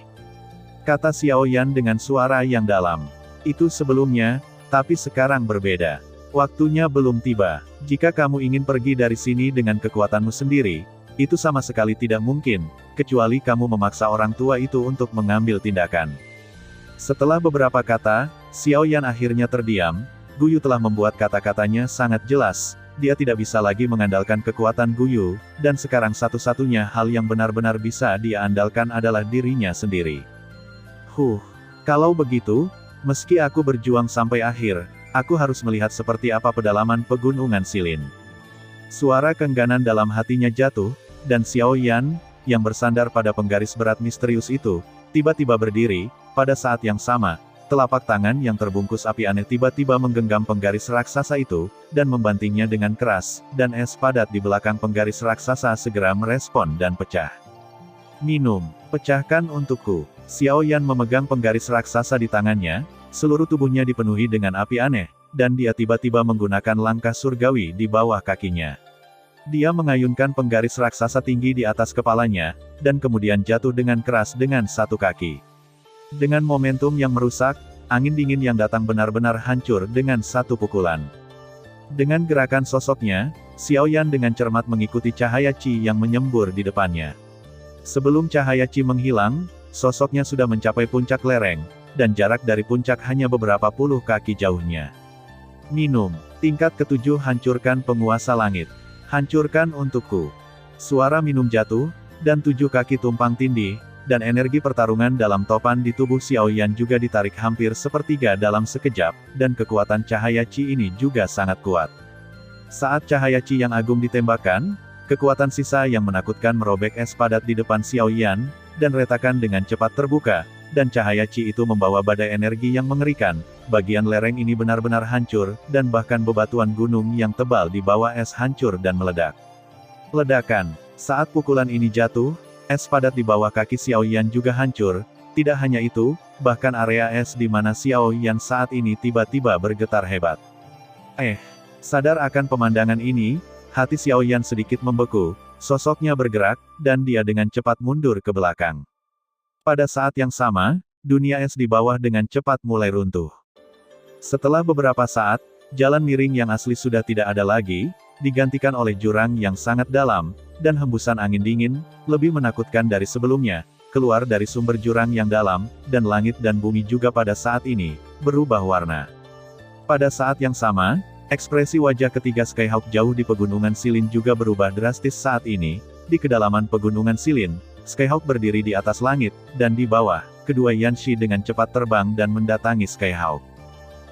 kata Xiao Yan dengan suara yang dalam. "Itu sebelumnya, tapi sekarang berbeda. Waktunya belum tiba. Jika kamu ingin pergi dari sini dengan kekuatanmu sendiri, itu sama sekali tidak mungkin, kecuali kamu memaksa orang tua itu untuk mengambil tindakan." Setelah beberapa kata, Xiao Yan akhirnya terdiam. Guyu telah membuat kata-katanya sangat jelas. Dia tidak bisa lagi mengandalkan kekuatan Guyu, dan sekarang satu-satunya hal yang benar-benar bisa dia andalkan adalah dirinya sendiri. Kalau begitu, meski aku berjuang sampai akhir, aku harus melihat seperti apa pedalaman pegunungan Silin. Suara kengganan dalam hatinya jatuh, dan Xiao Yan, yang bersandar pada penggaris berat misterius itu, tiba-tiba berdiri. Pada saat yang sama, telapak tangan yang terbungkus api aneh tiba-tiba menggenggam penggaris raksasa itu, dan membantingnya dengan keras, dan es padat di belakang penggaris raksasa segera merespon dan pecah. "Minum, pecahkan untukku." Xiao Yan memegang penggaris raksasa di tangannya, seluruh tubuhnya dipenuhi dengan api aneh, dan dia tiba-tiba menggunakan langkah surgawi di bawah kakinya. Dia mengayunkan penggaris raksasa tinggi di atas kepalanya, dan kemudian jatuh dengan keras dengan satu kaki. Dengan momentum yang merusak, angin dingin yang datang benar-benar hancur dengan satu pukulan. Dengan gerakan sosoknya, Xiaoyan dengan cermat mengikuti cahaya Qi yang menyembur di depannya. Sebelum cahaya Qi menghilang, sosoknya sudah mencapai puncak lereng, dan jarak dari puncak hanya beberapa puluh kaki jauhnya. Minum. Tingkat ke-7 hancurkan penguasa langit. Hancurkan untukku. Suara minum jatuh, dan 7 kaki tumpang tindih, dan energi pertarungan dalam topan di tubuh Xiaoyan juga ditarik hampir sepertiga dalam sekejap, dan kekuatan cahaya Qi ini juga sangat kuat. Saat cahaya Qi yang agung ditembakkan, kekuatan sisa yang menakutkan merobek es padat di depan Xiaoyan, dan retakan dengan cepat terbuka, dan cahaya Qi itu membawa badai energi yang mengerikan. Bagian lereng ini benar-benar hancur, dan bahkan bebatuan gunung yang tebal di bawah es hancur dan meledak. Ledakan. Saat pukulan ini jatuh, es padat di bawah kaki Xiaoyan juga hancur. Tidak hanya itu, bahkan area es di mana Xiaoyan saat ini tiba-tiba bergetar hebat. Sadar akan pemandangan ini, hati Xiaoyan sedikit membeku, sosoknya bergerak, dan dia dengan cepat mundur ke belakang. Pada saat yang sama, dunia es di bawah dengan cepat mulai runtuh. Setelah beberapa saat, jalan miring yang asli sudah tidak ada lagi, digantikan oleh jurang yang sangat dalam, dan hembusan angin dingin, lebih menakutkan dari sebelumnya, keluar dari sumber jurang yang dalam, dan langit dan bumi juga pada saat ini, berubah warna. Pada saat yang sama, ekspresi wajah ketiga Skyhawk jauh di pegunungan Silin juga berubah drastis saat ini. Di kedalaman pegunungan Silin, Skyhawk berdiri di atas langit, dan di bawah, kedua Yanshi dengan cepat terbang dan mendatangi Skyhawk.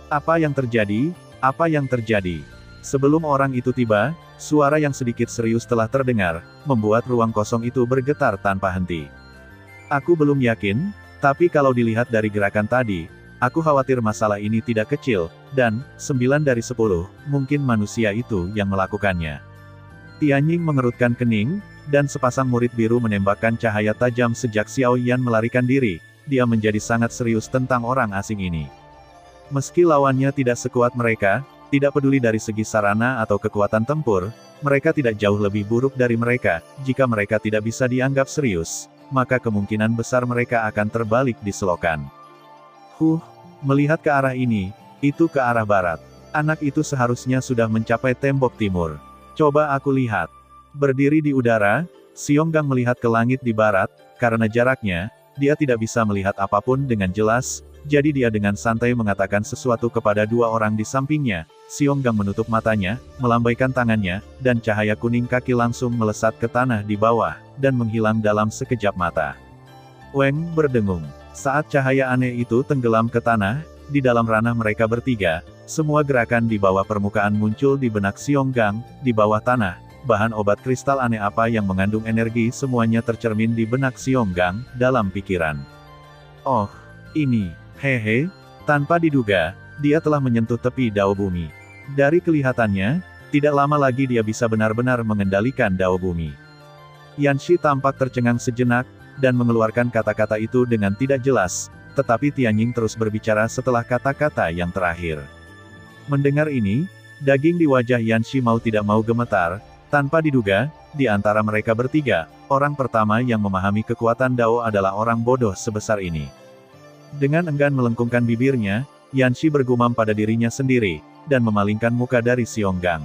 Apa yang terjadi? Apa yang terjadi? Sebelum orang itu tiba, suara yang sedikit serius telah terdengar, membuat ruang kosong itu bergetar tanpa henti. Aku belum yakin, tapi kalau dilihat dari gerakan tadi, aku khawatir masalah ini tidak kecil, dan 9 dari 10, mungkin manusia itu yang melakukannya. Tianjing mengerutkan kening, dan sepasang murid biru menembakkan cahaya tajam sejak Xiaoyan melarikan diri. Dia menjadi sangat serius tentang orang asing ini. Meski lawannya tidak sekuat mereka, tidak peduli dari segi sarana atau kekuatan tempur, mereka tidak jauh lebih buruk dari mereka. Jika mereka tidak bisa dianggap serius, maka kemungkinan besar mereka akan terbalik di selokan. Melihat ke arah ini, itu ke arah barat. Anak itu seharusnya sudah mencapai tembok timur. Coba aku lihat. Berdiri di udara, Xionggang melihat ke langit di barat. Karena jaraknya, dia tidak bisa melihat apapun dengan jelas, jadi dia dengan santai mengatakan sesuatu kepada dua orang di sampingnya. Xionggang menutup matanya, melambaikan tangannya, dan cahaya kuning kaki langsung melesat ke tanah di bawah, dan menghilang dalam sekejap mata. Weng berdengung. Saat cahaya aneh itu tenggelam ke tanah, di dalam ranah mereka bertiga, semua gerakan di bawah permukaan muncul di benak Xionggang. Di bawah tanah, bahan obat kristal aneh apa yang mengandung energi semuanya tercermin di benak Xionggang, dalam pikiran. Oh, ini, tanpa diduga, dia telah menyentuh tepi dao bumi. Dari kelihatannya, tidak lama lagi dia bisa benar-benar mengendalikan dao bumi. Yanshi tampak tercengang sejenak, dan mengeluarkan kata-kata itu dengan tidak jelas, tetapi Tianjing terus berbicara setelah kata-kata yang terakhir. Mendengar ini, daging di wajah Yanshi mau tidak mau gemetar. Tanpa diduga, di antara mereka bertiga, orang pertama yang memahami kekuatan Dao adalah orang bodoh sebesar ini. Dengan enggan melengkungkan bibirnya, Yanshi bergumam pada dirinya sendiri, dan memalingkan muka dari Xionggang.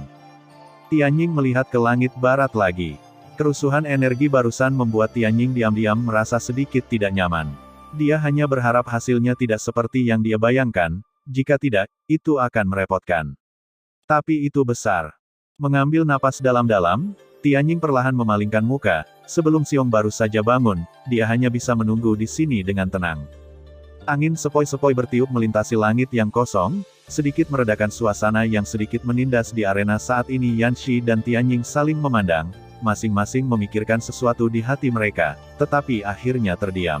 Tianjing melihat ke langit barat lagi. Kerusuhan energi barusan membuat Tianjing diam-diam merasa sedikit tidak nyaman. Dia hanya berharap hasilnya tidak seperti yang dia bayangkan, jika tidak, itu akan merepotkan. Tapi itu besar. Mengambil napas dalam-dalam, Tianjing perlahan memalingkan muka. Sebelum Xiong baru saja bangun, dia hanya bisa menunggu di sini dengan tenang. Angin sepoi-sepoi bertiup melintasi langit yang kosong, sedikit meredakan suasana yang sedikit menindas di arena saat ini. Yanshi dan Tianjing saling memandang, masing-masing memikirkan sesuatu di hati mereka, tetapi akhirnya terdiam.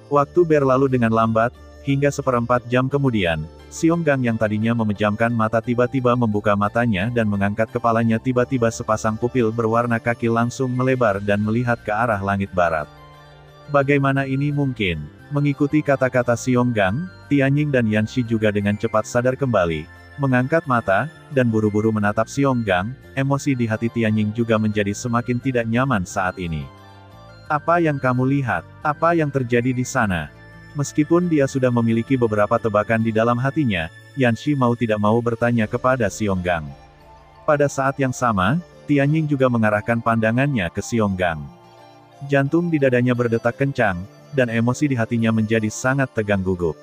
Waktu berlalu dengan lambat, hingga seperempat jam kemudian, Xionggang yang tadinya memejamkan mata tiba-tiba membuka matanya dan mengangkat kepalanya. Tiba-tiba sepasang pupil berwarna kaki langsung melebar dan melihat ke arah langit barat. Bagaimana ini mungkin? Mengikuti kata-kata Xionggang, Tianjing dan Yanshi juga dengan cepat sadar kembali, mengangkat mata, dan buru-buru menatap Xionggang. Emosi di hati Tianjing juga menjadi semakin tidak nyaman saat ini. Apa yang kamu lihat? Apa yang terjadi di sana? Meskipun dia sudah memiliki beberapa tebakan di dalam hatinya, Yanxi mau tidak mau bertanya kepada Xionggang. Pada saat yang sama, Tianying juga mengarahkan pandangannya ke Xionggang. Jantung di dadanya berdetak kencang, dan emosi di hatinya menjadi sangat tegang gugup.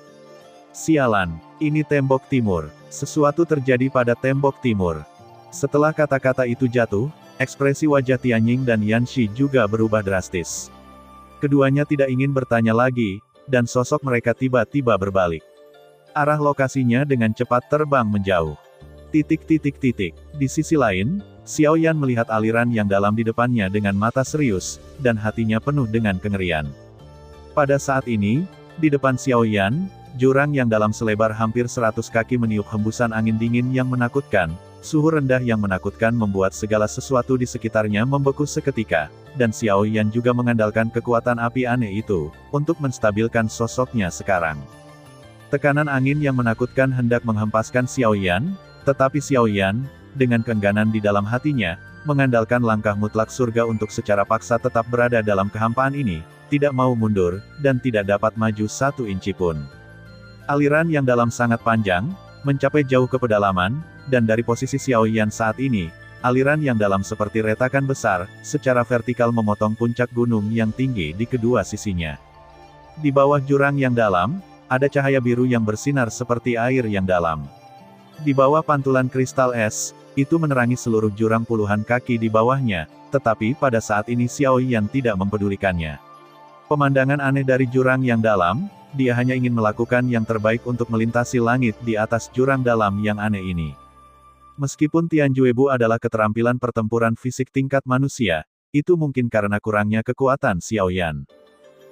Sialan, ini tembok timur. Sesuatu terjadi pada tembok timur. Setelah kata-kata itu jatuh, ekspresi wajah Tianying dan Yanxi juga berubah drastis. Keduanya tidak ingin bertanya lagi, dan sosok mereka tiba-tiba berbalik. Arah lokasinya dengan cepat terbang menjauh. Di sisi lain, Xiaoyan melihat aliran yang dalam di depannya dengan mata serius, dan hatinya penuh dengan kengerian. Pada saat ini, di depan Xiaoyan, jurang yang dalam selebar hampir 100 kaki meniup hembusan angin dingin yang menakutkan. Suhu rendah yang menakutkan membuat segala sesuatu di sekitarnya membeku seketika, dan Xiaoyan juga mengandalkan kekuatan api aneh itu, untuk menstabilkan sosoknya sekarang. Tekanan angin yang menakutkan hendak menghempaskan Xiaoyan, tetapi Xiaoyan, dengan keengganan di dalam hatinya, mengandalkan langkah mutlak surga untuk secara paksa tetap berada dalam kehampaan ini, tidak mau mundur, dan tidak dapat maju 1 inci pun. Aliran yang dalam sangat panjang, mencapai jauh ke pedalaman, dan dari posisi Xiaoyan saat ini, aliran yang dalam seperti retakan besar, secara vertikal memotong puncak gunung yang tinggi di kedua sisinya. Di bawah jurang yang dalam, ada cahaya biru yang bersinar seperti air yang dalam. Di bawah pantulan kristal es, itu menerangi seluruh jurang puluhan kaki di bawahnya, tetapi pada saat ini Xiaoyan tidak mempedulikannya. Pemandangan aneh dari jurang yang dalam, dia hanya ingin melakukan yang terbaik untuk melintasi langit di atas jurang dalam yang aneh ini. Meskipun Tianjuebu adalah keterampilan pertempuran fisik tingkat manusia, itu mungkin karena kurangnya kekuatan Xiaoyan.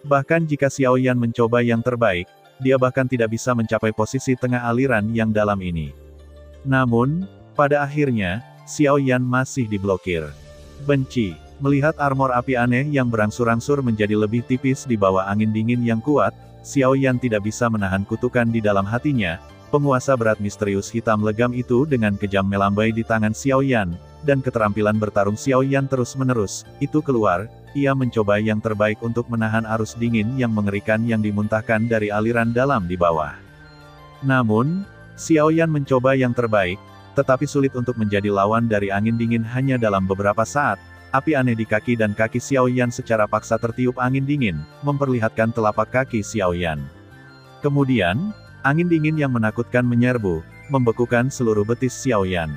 Bahkan jika Xiaoyan mencoba yang terbaik, dia bahkan tidak bisa mencapai posisi tengah aliran yang dalam ini. Namun, pada akhirnya, Xiaoyan masih diblokir. Benci. Melihat armor api aneh yang berangsur-angsur menjadi lebih tipis di bawah angin dingin yang kuat, Xiaoyan tidak bisa menahan kutukan di dalam hatinya. Penguasa berat misterius hitam legam itu dengan kejam melambai di tangan Xiaoyan, dan keterampilan bertarung Xiaoyan terus-menerus, itu keluar. Ia mencoba yang terbaik untuk menahan arus dingin yang mengerikan yang dimuntahkan dari aliran dalam di bawah. Namun, Xiaoyan mencoba yang terbaik, tetapi sulit untuk menjadi lawan dari angin dingin hanya dalam beberapa saat. Api aneh di kaki dan kaki Xiaoyan secara paksa tertiup angin dingin, memperlihatkan telapak kaki Xiaoyan. Kemudian, angin dingin yang menakutkan menyerbu, membekukan seluruh betis Xiaoyan.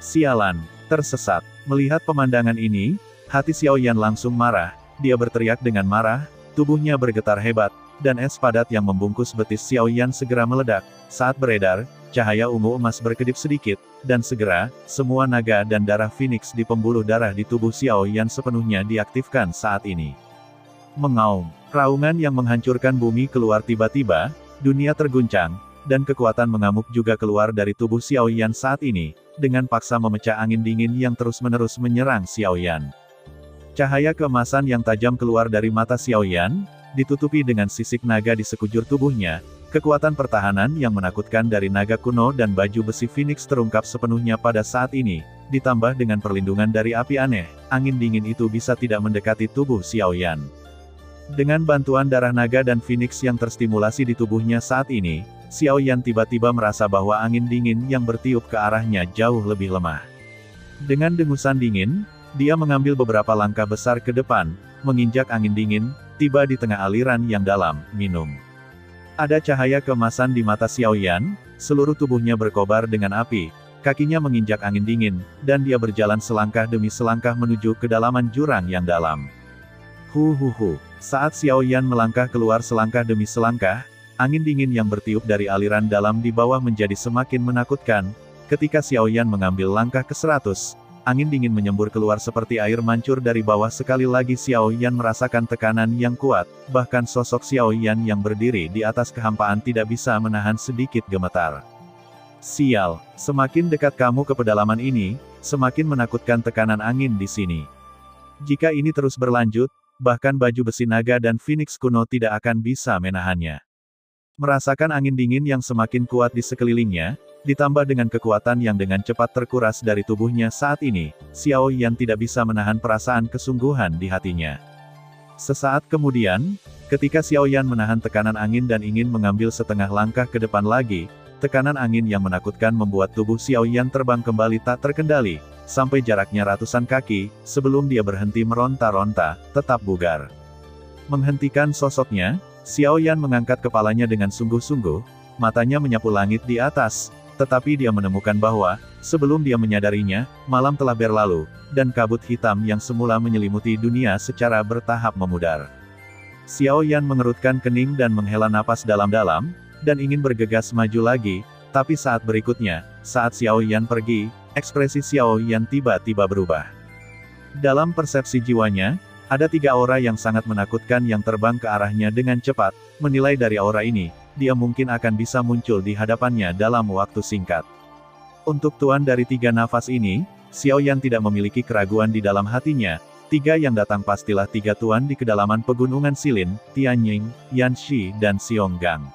Sialan, tersesat. Melihat pemandangan ini, hati Xiaoyan langsung marah, dia berteriak dengan marah, tubuhnya bergetar hebat, dan es padat yang membungkus betis Xiaoyan segera meledak. Saat beredar, cahaya ungu emas berkedip sedikit, dan segera, semua naga dan darah Phoenix di pembuluh darah di tubuh Xiaoyan sepenuhnya diaktifkan saat ini. Mengaum, raungan yang menghancurkan bumi keluar tiba-tiba, dunia terguncang, dan kekuatan mengamuk juga keluar dari tubuh Xiaoyan saat ini, dengan paksa memecah angin dingin yang terus-menerus menyerang Xiaoyan. Cahaya keemasan yang tajam keluar dari mata Xiaoyan, ditutupi dengan sisik naga di sekujur tubuhnya. Kekuatan pertahanan yang menakutkan dari naga kuno dan baju besi Phoenix terungkap sepenuhnya pada saat ini, ditambah dengan perlindungan dari api aneh, angin dingin itu bisa tidak mendekati tubuh Xiaoyan. Dengan bantuan darah naga dan Phoenix yang terstimulasi di tubuhnya saat ini, Xiaoyan tiba-tiba merasa bahwa angin dingin yang bertiup ke arahnya jauh lebih lemah. Dengan dengusan dingin, dia mengambil beberapa langkah besar ke depan, menginjak angin dingin, tiba di tengah aliran yang dalam, minum. Ada cahaya keemasan di mata Xiaoyan, seluruh tubuhnya berkobar dengan api, kakinya menginjak angin dingin, dan dia berjalan selangkah demi selangkah menuju kedalaman jurang yang dalam. Saat Xiaoyan melangkah keluar selangkah demi selangkah, angin dingin yang bertiup dari aliran dalam di bawah menjadi semakin menakutkan. Ketika Xiaoyan mengambil langkah ke-100, angin dingin menyembur keluar seperti air mancur dari bawah. Sekali lagi Xiaoyan merasakan tekanan yang kuat, bahkan sosok Xiaoyan yang berdiri di atas kehampaan tidak bisa menahan sedikit gemetar. Sial, semakin dekat kamu ke pedalaman ini, semakin menakutkan tekanan angin di sini. Jika ini terus berlanjut, bahkan baju besi naga dan Phoenix kuno tidak akan bisa menahannya. Merasakan angin dingin yang semakin kuat di sekelilingnya, ditambah dengan kekuatan yang dengan cepat terkuras dari tubuhnya saat ini, Xiaoyan tidak bisa menahan perasaan kesungguhan di hatinya. Sesaat kemudian, Ketika Xiao Yan menahan tekanan angin dan ingin mengambil setengah langkah ke depan lagi, tekanan angin yang menakutkan membuat tubuh Xiao Yan terbang kembali tak terkendali, sampai jaraknya ratusan kaki, sebelum dia berhenti meronta-ronta, tetap bugar. Menghentikan sosoknya, Xiao Yan mengangkat kepalanya dengan sungguh-sungguh, matanya menyapu langit di atas, tetapi dia menemukan bahwa, sebelum dia menyadarinya, malam telah berlalu, dan kabut hitam yang semula menyelimuti dunia secara bertahap memudar. Xiao Yan mengerutkan kening dan menghela napas dalam-dalam, dan ingin bergegas maju lagi, tapi saat berikutnya, saat Xiao Yan pergi, ekspresi Xiao Yan tiba-tiba berubah. Dalam persepsi jiwanya, ada 3 aura yang sangat menakutkan yang terbang ke arahnya dengan cepat. Menilai dari aura ini, dia mungkin akan bisa muncul di hadapannya dalam waktu singkat. Untuk tuan dari 3 nafas ini, Xiao Yan tidak memiliki keraguan di dalam hatinya. 3 yang datang pastilah 3 tuan di kedalaman pegunungan Silin, Tianying, Yanxi dan Xionggang.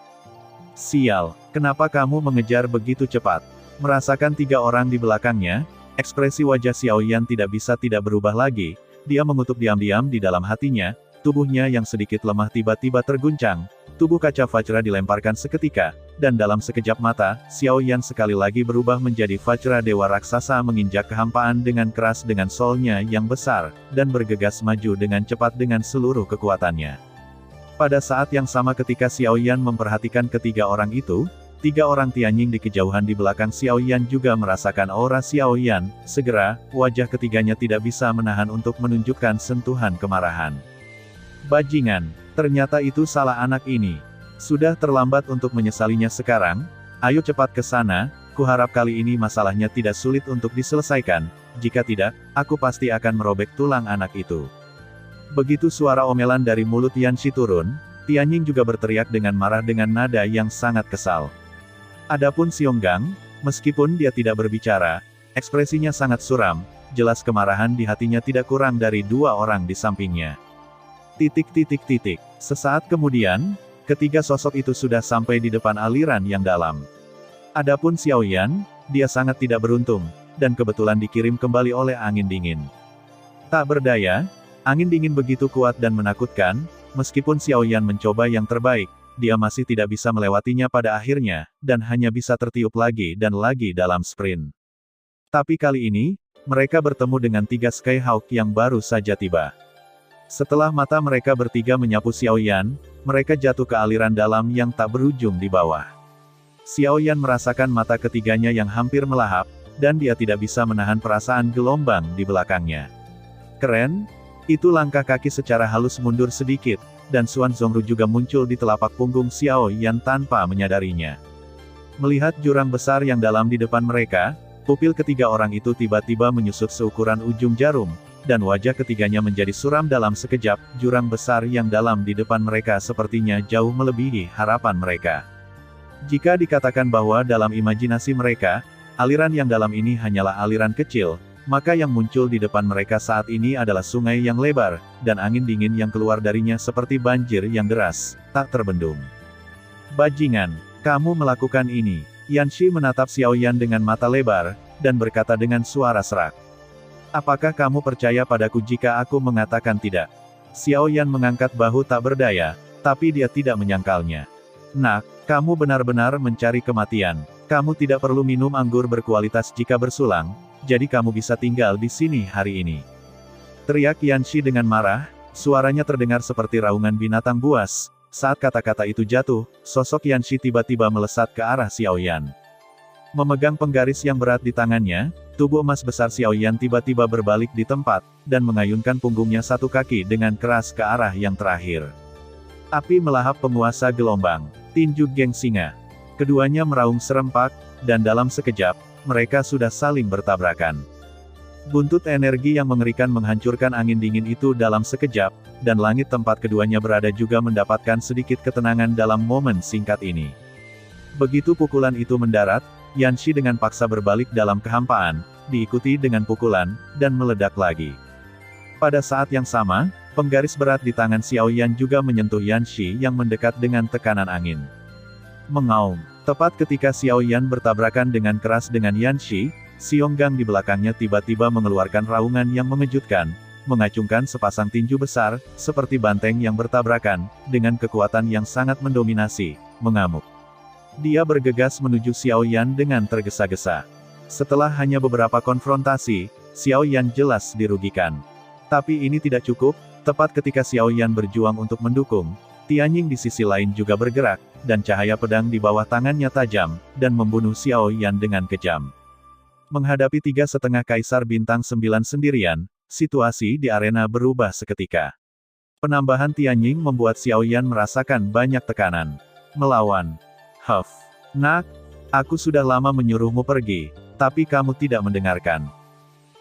Sial, kenapa kamu mengejar begitu cepat? Merasakan 3 orang di belakangnya, ekspresi wajah Xiao Yan tidak bisa tidak berubah lagi. Dia mengutuk diam-diam di dalam hatinya, tubuhnya yang sedikit lemah tiba-tiba terguncang, tubuh kaca Vajra dilemparkan seketika, dan dalam sekejap mata, Xiao Yan sekali lagi berubah menjadi Vajra Dewa Raksasa menginjak kehampaan dengan keras dengan solnya yang besar, dan bergegas maju dengan cepat dengan seluruh kekuatannya. Pada saat yang sama ketika Xiao Yan memperhatikan ketiga orang itu, 3 orang Tianying di kejauhan di belakang Xiao Yan juga merasakan aura Xiao Yan. Segera, wajah ketiganya tidak bisa menahan untuk menunjukkan sentuhan kemarahan. Bajingan, ternyata itu salah anak ini. Sudah terlambat untuk menyesalinya sekarang. Ayo cepat ke sana, kuharap kali ini masalahnya tidak sulit untuk diselesaikan. Jika tidak, aku pasti akan merobek tulang anak itu. Begitu suara omelan dari mulut Yanxi turun, Tianying juga berteriak dengan marah dengan nada yang sangat kesal. Adapun Xionggang, meskipun dia tidak berbicara, ekspresinya sangat suram, jelas kemarahan di hatinya tidak kurang dari 2 orang di sampingnya. Sesaat kemudian, ketiga sosok itu sudah sampai di depan aliran yang dalam. Adapun Xiao Yan, dia sangat tidak beruntung, dan kebetulan dikirim kembali oleh angin dingin. Tak berdaya, angin dingin begitu kuat dan menakutkan, meskipun Xiao Yan mencoba yang terbaik, dia masih tidak bisa melewatinya pada akhirnya, dan hanya bisa tertiup lagi dan lagi dalam sprint. Tapi kali ini, mereka bertemu dengan 3 Skyhawk yang baru saja tiba. Setelah mata mereka bertiga menyapu Xiao Yan, mereka jatuh ke aliran dalam yang tak berujung di bawah. Xiao Yan merasakan mata ketiganya yang hampir melahap, dan dia tidak bisa menahan perasaan gelombang di belakangnya. Keren? Itu langkah kaki secara halus mundur sedikit, dan Xuan Zongru juga muncul di telapak punggung Xiao Yan tanpa menyadarinya. Melihat jurang besar yang dalam di depan mereka, pupil ketiga orang itu tiba-tiba menyusut seukuran ujung jarum, dan wajah ketiganya menjadi suram dalam sekejap. Jurang besar yang dalam di depan mereka sepertinya jauh melebihi harapan mereka. Jika dikatakan bahwa dalam imajinasi mereka, aliran yang dalam ini hanyalah aliran kecil, maka yang muncul di depan mereka saat ini adalah sungai yang lebar, dan angin dingin yang keluar darinya seperti banjir yang deras, tak terbendung. Bajingan, kamu melakukan ini. Yanxi menatap Xiao Yan dengan mata lebar, dan berkata dengan suara serak. Apakah kamu percaya padaku jika aku mengatakan tidak? Xiao Yan mengangkat bahu tak berdaya, tapi dia tidak menyangkalnya. Nak, kamu benar-benar mencari kematian. Kamu tidak perlu minum anggur berkualitas jika bersulang, jadi kamu bisa tinggal di sini hari ini. Teriak Yanxi dengan marah, suaranya terdengar seperti raungan binatang buas. Saat kata-kata itu jatuh, sosok Yanxi tiba-tiba melesat ke arah Xiao Yan. Memegang penggaris yang berat di tangannya, tubuh emas besar Xiao Yan tiba-tiba berbalik di tempat, dan mengayunkan punggungnya satu kaki dengan keras ke arah yang terakhir. Api melahap penguasa gelombang, tinju geng singa. Keduanya meraung serempak, dan dalam sekejap, mereka sudah saling bertabrakan. Buntut energi yang mengerikan menghancurkan angin dingin itu dalam sekejap, dan langit tempat keduanya berada juga mendapatkan sedikit ketenangan dalam momen singkat ini. Begitu pukulan itu mendarat, Yanxi dengan paksa berbalik dalam kehampaan, diikuti dengan pukulan, dan meledak lagi. Pada saat yang sama, penggaris berat di tangan Xiao Yan juga menyentuh Yanxi yang mendekat dengan tekanan angin. Mengaum. Tepat ketika Xiao Yan bertabrakan dengan keras dengan Yanxi, Xionggang di belakangnya tiba-tiba mengeluarkan raungan yang mengejutkan, mengacungkan sepasang tinju besar, seperti banteng yang bertabrakan, dengan kekuatan yang sangat mendominasi, mengamuk. Dia bergegas menuju Xiao Yan dengan tergesa-gesa. Setelah hanya beberapa konfrontasi, Xiao Yan jelas dirugikan. Tapi ini tidak cukup, tepat ketika Xiao Yan berjuang untuk mendukung, Tianjing di sisi lain juga bergerak, dan cahaya pedang di bawah tangannya tajam, dan membunuh Xiao Yan dengan kejam. Menghadapi 3,5 Kaisar Bintang 9 sendirian, situasi di arena berubah seketika. Penambahan Tianjing membuat Xiao Yan merasakan banyak tekanan. Melawan. Huff. Nak, aku sudah lama menyuruhmu pergi, tapi kamu tidak mendengarkan.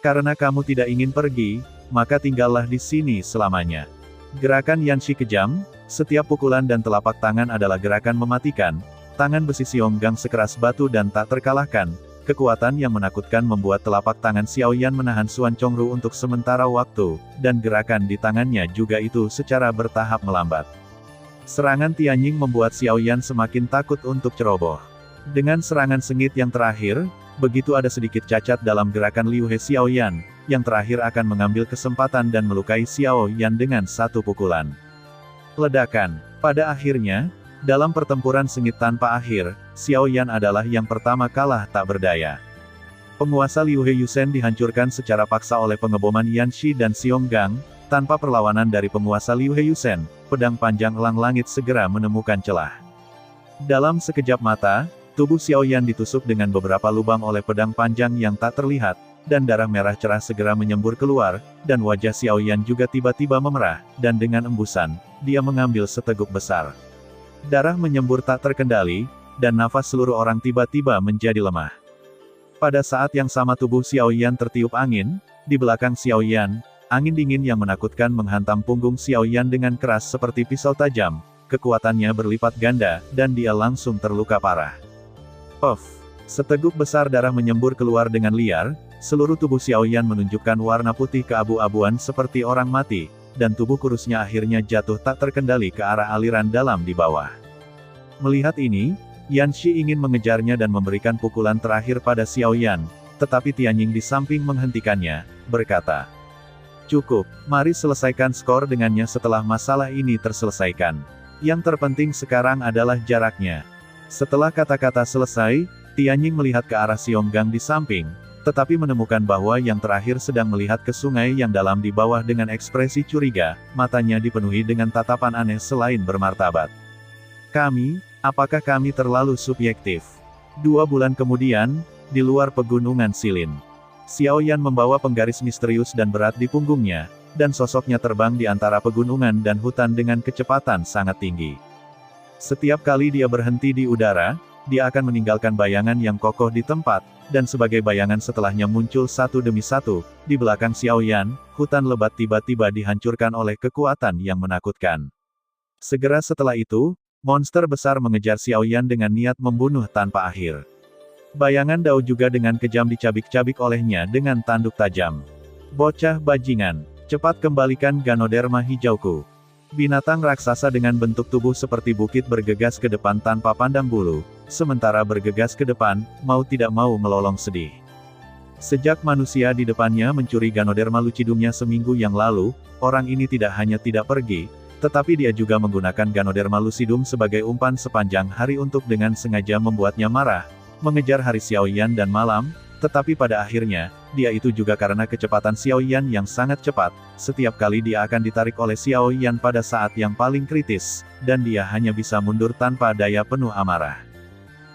Karena kamu tidak ingin pergi, maka tinggallah di sini selamanya. Gerakan Yanshi kejam, setiap pukulan dan telapak tangan adalah gerakan mematikan, tangan besi Xionggang sekeras batu dan tak terkalahkan, kekuatan yang menakutkan membuat telapak tangan Xiao Yan menahan Xuan Chongru untuk sementara waktu, dan gerakan di tangannya juga itu secara bertahap melambat. Serangan Tianjing membuat Xiao Yan semakin takut untuk ceroboh. Dengan serangan sengit yang terakhir, begitu ada sedikit cacat dalam gerakan Liu He Xiao Yan, yang terakhir akan mengambil kesempatan dan melukai Xiao Yan dengan satu pukulan. Ledakan. Pada akhirnya, dalam pertempuran sengit tanpa akhir, Xiao Yan adalah yang pertama kalah tak berdaya. Penguasa Liu He Yusen dihancurkan secara paksa oleh pengeboman Yanshi dan Xionggang, tanpa perlawanan dari penguasa Liu He Yusen, pedang panjang elang langit segera menemukan celah. Dalam sekejap mata, tubuh Xiao Yan ditusuk dengan beberapa lubang oleh pedang panjang yang tak terlihat, dan darah merah cerah segera menyembur keluar, dan wajah Xiao Yan juga tiba-tiba memerah, dan dengan embusan, dia mengambil seteguk besar. Darah menyembur tak terkendali, dan nafas seluruh orang tiba-tiba menjadi lemah. Pada saat yang sama tubuh Xiao Yan tertiup angin, di belakang Xiao Yan, angin dingin yang menakutkan menghantam punggung Xiao Yan dengan keras seperti pisau tajam, kekuatannya berlipat ganda, dan dia langsung terluka parah. Puff! Seteguk besar darah menyembur keluar dengan liar, seluruh tubuh Xiao Yan menunjukkan warna putih keabu-abuan seperti orang mati, dan tubuh kurusnya akhirnya jatuh tak terkendali ke arah aliran dalam di bawah. Melihat ini, Yanshi ingin mengejarnya dan memberikan pukulan terakhir pada Xiao Yan, tetapi Tianjing di samping menghentikannya, berkata, "Cukup, mari selesaikan skor dengannya setelah masalah ini terselesaikan. Yang terpenting sekarang adalah jaraknya." Setelah kata-kata selesai, Tianjing melihat ke arah Xionggang di samping, tetapi menemukan bahwa yang terakhir sedang melihat ke sungai yang dalam di bawah dengan ekspresi curiga, matanya dipenuhi dengan tatapan aneh selain bermartabat. Apakah kami terlalu subjektif? 2 bulan kemudian, di luar pegunungan Silin. Xiao Yan membawa penggaris misterius dan berat di punggungnya, dan sosoknya terbang di antara pegunungan dan hutan dengan kecepatan sangat tinggi. Setiap kali dia berhenti di udara, dia akan meninggalkan bayangan yang kokoh di tempat, dan sebagai bayangan setelahnya muncul satu demi satu, di belakang Xiao Yan, hutan lebat tiba-tiba dihancurkan oleh kekuatan yang menakutkan. Segera setelah itu, monster besar mengejar Xiao Yan dengan niat membunuh tanpa akhir. Bayangan Dao juga dengan kejam dicabik-cabik olehnya dengan tanduk tajam. "Bocah bajingan, cepat kembalikan Ganoderma hijauku." Binatang raksasa dengan bentuk tubuh seperti bukit bergegas ke depan tanpa pandang bulu, sementara bergegas ke depan, mau tidak mau melolong sedih. Sejak manusia di depannya mencuri Ganoderma lucidumnya seminggu yang lalu, orang ini tidak hanya tidak pergi, tetapi dia juga menggunakan Ganoderma lucidum sebagai umpan sepanjang hari untuk dengan sengaja membuatnya marah, mengejar hari Xiao Yan dan malam, tetapi pada akhirnya, dia itu juga karena kecepatan Xiao Yan yang sangat cepat, setiap kali dia akan ditarik oleh Xiao Yan pada saat yang paling kritis, dan dia hanya bisa mundur tanpa daya penuh amarah.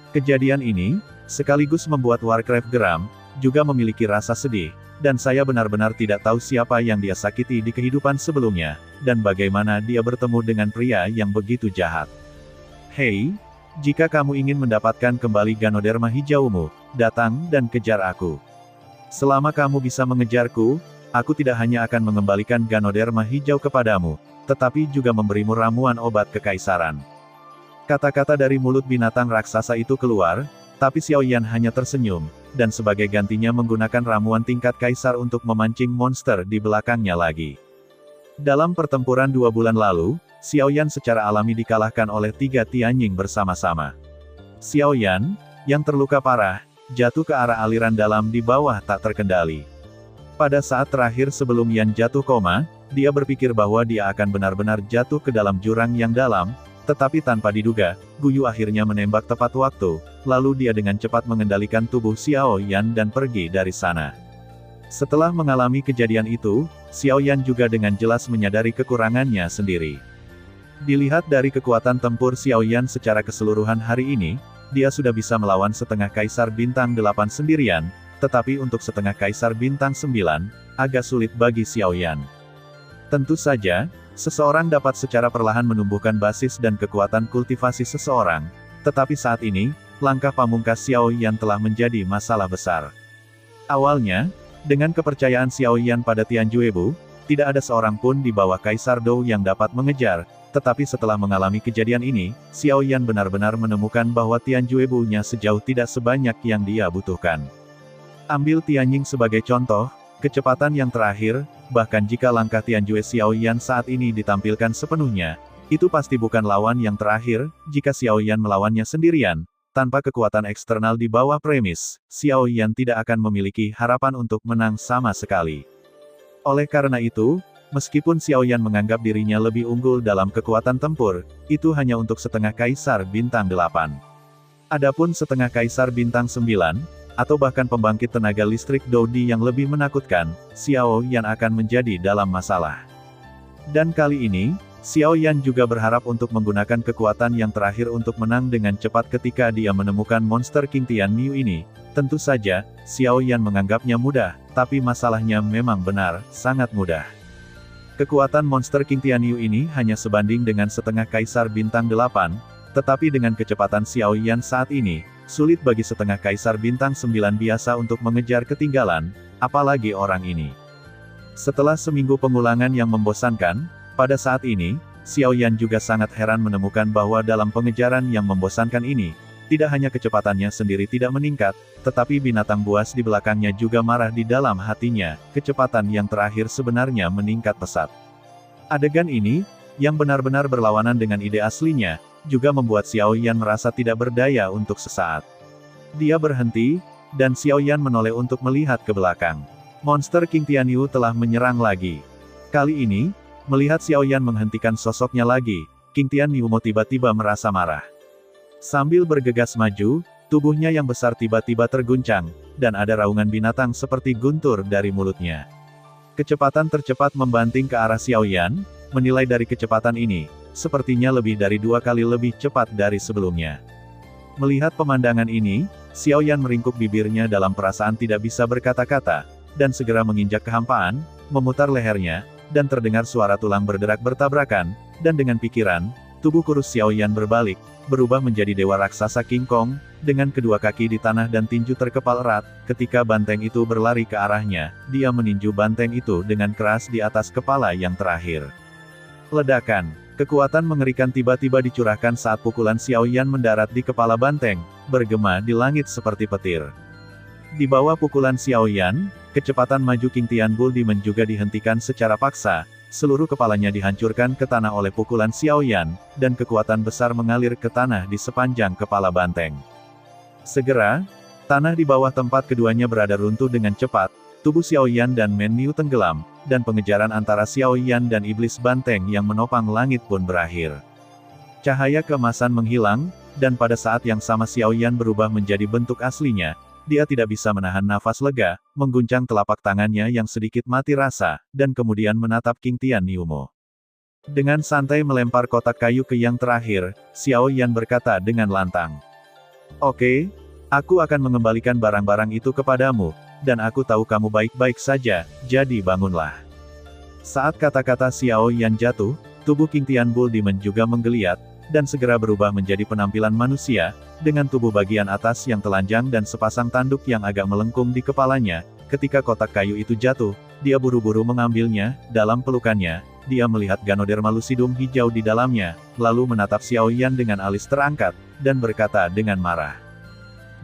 Kejadian ini, sekaligus membuat Warcraft geram, juga memiliki rasa sedih, dan saya benar-benar tidak tahu siapa yang dia sakiti di kehidupan sebelumnya, dan bagaimana dia bertemu dengan pria yang begitu jahat. Hei, jika kamu ingin mendapatkan kembali Ganoderma hijaumu, datang dan kejar aku. Selama kamu bisa mengejarku, aku tidak hanya akan mengembalikan Ganoderma hijau kepadamu, tetapi juga memberimu ramuan obat kekaisaran. Kata-kata dari mulut binatang raksasa itu keluar, tapi Xiao Yan hanya tersenyum, dan sebagai gantinya menggunakan ramuan tingkat kaisar untuk memancing monster di belakangnya lagi. Dalam pertempuran 2 bulan lalu, Xiao Yan secara alami dikalahkan oleh 3 Tianjing bersama-sama. Xiao Yan, yang terluka parah, jatuh ke arah aliran dalam di bawah tak terkendali. Pada saat terakhir sebelum Yan jatuh koma, dia berpikir bahwa dia akan benar-benar jatuh ke dalam jurang yang dalam, tetapi tanpa diduga, Guyu akhirnya menembak tepat waktu, lalu dia dengan cepat mengendalikan tubuh Xiao Yan dan pergi dari sana. Setelah mengalami kejadian itu, Xiao Yan juga dengan jelas menyadari kekurangannya sendiri. Dilihat dari kekuatan tempur Xiao Yan secara keseluruhan hari ini, dia sudah bisa melawan setengah Kaisar Bintang 8 sendirian, tetapi untuk setengah Kaisar Bintang 9, agak sulit bagi Xiao Yan. Tentu saja, seseorang dapat secara perlahan menumbuhkan basis dan kekuatan kultivasi seseorang, tetapi saat ini, langkah pamungkas Xiao Yan telah menjadi masalah besar. Awalnya, dengan kepercayaan Xiao Yan pada Tian Juebu, tidak ada seorang pun di bawah Kaisar Dou yang dapat mengejar, tetapi setelah mengalami kejadian ini, Xiao Yan benar-benar menemukan bahwa Tian Juebu-nya sejauh tidak sebanyak yang dia butuhkan. Ambil Tianying sebagai contoh, kecepatan yang terakhir, bahkan jika langkah Tianjue Xiao Yan saat ini ditampilkan sepenuhnya, itu pasti bukan lawan yang terakhir, jika Xiao Yan melawannya sendirian. Tanpa kekuatan eksternal di bawah premis, Xiao Yan tidak akan memiliki harapan untuk menang sama sekali. Oleh karena itu, meskipun Xiao Yan menganggap dirinya lebih unggul dalam kekuatan tempur, itu hanya untuk setengah Kaisar Bintang 8. Adapun setengah Kaisar Bintang 9, atau bahkan pembangkit tenaga listrik Dodi yang lebih menakutkan, Xiao Yan akan menjadi dalam masalah. Dan kali ini, Xiao Yan juga berharap untuk menggunakan kekuatan yang terakhir untuk menang dengan cepat ketika dia menemukan monster King Tian Niu ini. Tentu saja, Xiao Yan menganggapnya mudah, tapi masalahnya memang benar, sangat mudah. Kekuatan monster King Tian Niu ini hanya sebanding dengan setengah Kaisar Bintang 8, tetapi dengan kecepatan Xiao Yan saat ini, sulit bagi setengah Kaisar Bintang 9 biasa untuk mengejar ketinggalan, apalagi orang ini. Setelah seminggu pengulangan yang membosankan, pada saat ini, Xiao Yan juga sangat heran menemukan bahwa dalam pengejaran yang membosankan ini, tidak hanya kecepatannya sendiri tidak meningkat, tetapi binatang buas di belakangnya juga marah di dalam hatinya, kecepatan yang terakhir sebenarnya meningkat pesat. Adegan ini, yang benar-benar berlawanan dengan ide aslinya, juga membuat Xiao Yan merasa tidak berdaya untuk sesaat. Dia berhenti, dan Xiao Yan menoleh untuk melihat ke belakang. Monster King Tianyu telah menyerang lagi. Kali ini, melihat Xiao Yan menghentikan sosoknya lagi, King Tianyu tiba-tiba merasa marah. Sambil bergegas maju, tubuhnya yang besar tiba-tiba terguncang, dan ada raungan binatang seperti guntur dari mulutnya. Kecepatan tercepat membanting ke arah Xiao Yan, menilai dari kecepatan ini, sepertinya lebih dari 2 kali lebih cepat dari sebelumnya. Melihat pemandangan ini, Xiao Yan meringkuk bibirnya dalam perasaan tidak bisa berkata-kata, dan segera menginjak kehampaan, memutar lehernya, dan terdengar suara tulang berderak bertabrakan, dan dengan pikiran, tubuh kurus Xiao Yan berbalik, berubah menjadi dewa raksasa King Kong, dengan kedua kaki di tanah dan tinju terkepal erat. Ketika banteng itu berlari ke arahnya, dia meninju banteng itu dengan keras di atas kepala yang terakhir. Ledakan, kekuatan mengerikan tiba-tiba dicurahkan saat pukulan Xiao Yan mendarat di kepala banteng, bergema di langit seperti petir. Di bawah pukulan Xiao Yan, kecepatan maju King Tian Buldimen juga dihentikan secara paksa, seluruh kepalanya dihancurkan ke tanah oleh pukulan Xiao Yan, dan kekuatan besar mengalir ke tanah di sepanjang kepala banteng. Segera, tanah di bawah tempat keduanya berada runtuh dengan cepat, tubuh Xiao Yan dan Men Niu tenggelam, dan pengejaran antara Xiao Yan dan iblis banteng yang menopang langit pun berakhir. Cahaya keemasan menghilang, dan pada saat yang sama Xiao Yan berubah menjadi bentuk aslinya. Dia tidak bisa menahan nafas lega, mengguncang telapak tangannya yang sedikit mati rasa, dan kemudian menatap King Tian Niumo. Dengan santai melempar kotak kayu ke yang terakhir, Xiao Yan berkata dengan lantang. Oke, aku akan mengembalikan barang-barang itu kepadamu, dan aku tahu kamu baik-baik saja, jadi bangunlah. Saat kata-kata Xiao Yan jatuh, tubuh King Tian Buldimen juga menggeliat, dan segera berubah menjadi penampilan manusia, dengan tubuh bagian atas yang telanjang dan sepasang tanduk yang agak melengkung di kepalanya. Ketika kotak kayu itu jatuh, dia buru-buru mengambilnya. Dalam pelukannya, dia melihat Ganoderma lucidum hijau di dalamnya, lalu menatap Xiao Yan dengan alis terangkat, dan berkata dengan marah.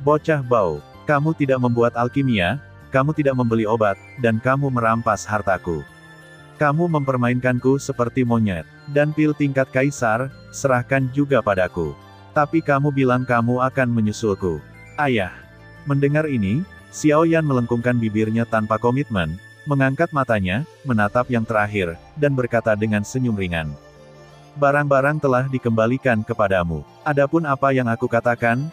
Bocah bau, kamu tidak membuat alkimia, kamu tidak membeli obat, dan kamu merampas hartaku. Kamu mempermainkanku seperti monyet, dan pil tingkat kaisar, serahkan juga padaku. Tapi kamu bilang kamu akan menyusulku. Ayah. Mendengar ini, Xiao Yan melengkungkan bibirnya tanpa komitmen, Mengangkat matanya, menatap yang terakhir, dan berkata dengan senyum ringan. Barang-barang telah dikembalikan kepadamu. Adapun apa yang aku katakan,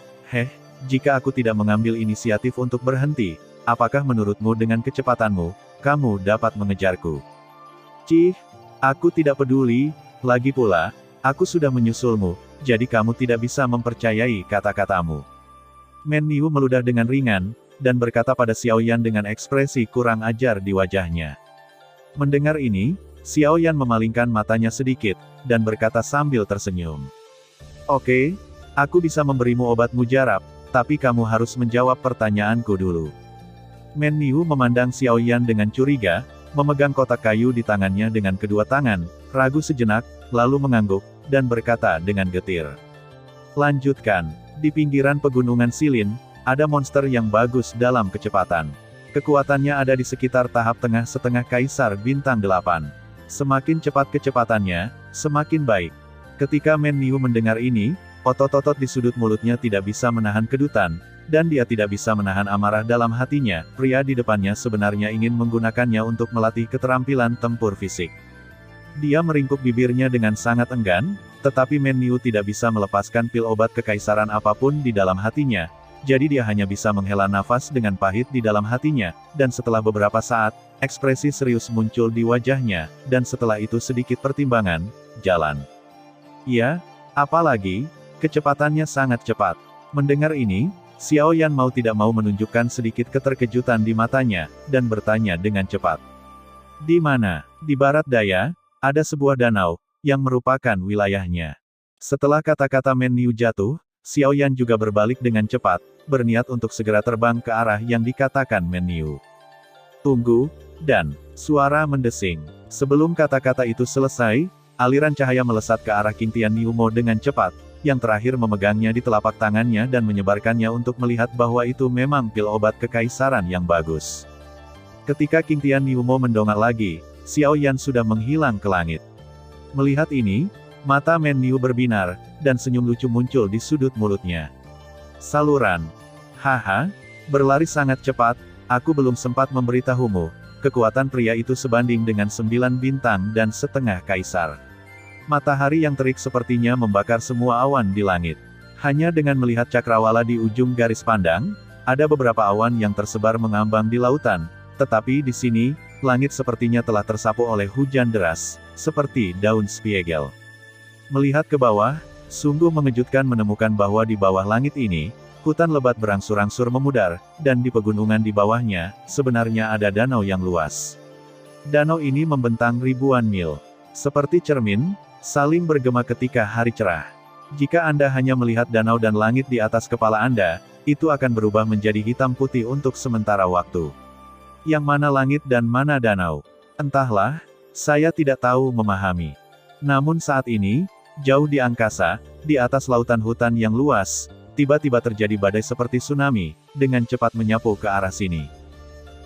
jika aku tidak mengambil inisiatif untuk berhenti, apakah menurutmu dengan kecepatanmu, kamu dapat mengejarku? Cih, aku tidak peduli, lagi pula, aku sudah menyusulmu, jadi kamu tidak bisa mempercayai kata-katamu. Men Niu meludah dengan ringan, dan berkata pada Xiao Yan dengan ekspresi kurang ajar di wajahnya. Mendengar ini, Xiao Yan memalingkan matanya sedikit, dan berkata sambil tersenyum. Oke, aku bisa memberimu obat mujarab, tapi kamu harus menjawab pertanyaanku dulu. Men Niu memandang Xiao Yan dengan curiga, memegang kotak kayu di tangannya dengan kedua tangan, ragu sejenak, lalu mengangguk, dan berkata dengan getir. Lanjutkan, di pinggiran pegunungan Silin, ada monster yang bagus dalam kecepatan. Kekuatannya ada di sekitar tahap tengah setengah Kaisar Bintang 8. Semakin cepat kecepatannya, semakin baik. Ketika Men Niu mendengar ini, otot-otot di sudut mulutnya tidak bisa menahan kedutan, dan dia tidak bisa menahan amarah dalam hatinya. Pria di depannya sebenarnya ingin menggunakannya untuk melatih keterampilan tempur fisik. Dia meringkuk bibirnya dengan sangat enggan, tetapi Men Niu tidak bisa melepaskan pil obat kekaisaran apapun di dalam hatinya. Jadi dia hanya bisa menghela nafas dengan pahit di dalam hatinya, dan setelah beberapa saat, ekspresi serius muncul di wajahnya, dan setelah itu sedikit pertimbangan, jalan. Ya, apalagi, kecepatannya sangat cepat. Mendengar ini, Xiao Yan mau tidak mau menunjukkan sedikit keterkejutan di matanya, dan bertanya dengan cepat. Di mana? Di barat daya, ada sebuah danau, yang merupakan wilayahnya. Setelah kata-kata Men Niu jatuh, Xiao Yan juga berbalik dengan cepat, berniat untuk segera terbang ke arah yang dikatakan Men Niu. Tunggu, dan suara mendesing. Sebelum kata-kata itu selesai, aliran cahaya melesat ke arah King Tian Niumo dengan cepat, yang terakhir memegangnya di telapak tangannya dan menyebarkannya untuk melihat bahwa itu memang pil obat kekaisaran yang bagus. Ketika King Tian Niumo mendongak lagi, Xiao Yan sudah menghilang ke langit. Melihat ini, mata Men Niu berbinar, dan senyum lucu muncul di sudut mulutnya. Saluran. Haha, berlari sangat cepat, aku belum sempat memberitahumu, kekuatan pria itu sebanding dengan 9 bintang dan setengah kaisar. Matahari yang terik sepertinya membakar semua awan di langit. Hanya dengan melihat cakrawala di ujung garis pandang, ada beberapa awan yang tersebar mengambang di lautan, tetapi di sini, langit sepertinya telah tersapu oleh hujan deras, seperti daun spiegel. Melihat ke bawah, sungguh mengejutkan menemukan bahwa di bawah langit ini, hutan lebat berangsur-angsur memudar, dan di pegunungan di bawahnya, sebenarnya ada danau yang luas. Danau ini membentang ribuan mil. Seperti cermin, saling bergema ketika hari cerah. Jika Anda hanya melihat danau dan langit di atas kepala Anda, itu akan berubah menjadi hitam putih untuk sementara waktu. Yang mana langit dan mana danau? Entahlah, saya tidak tahu memahami. Namun saat ini, jauh di angkasa, di atas lautan hutan yang luas, tiba-tiba terjadi badai seperti tsunami, dengan cepat menyapu ke arah sini.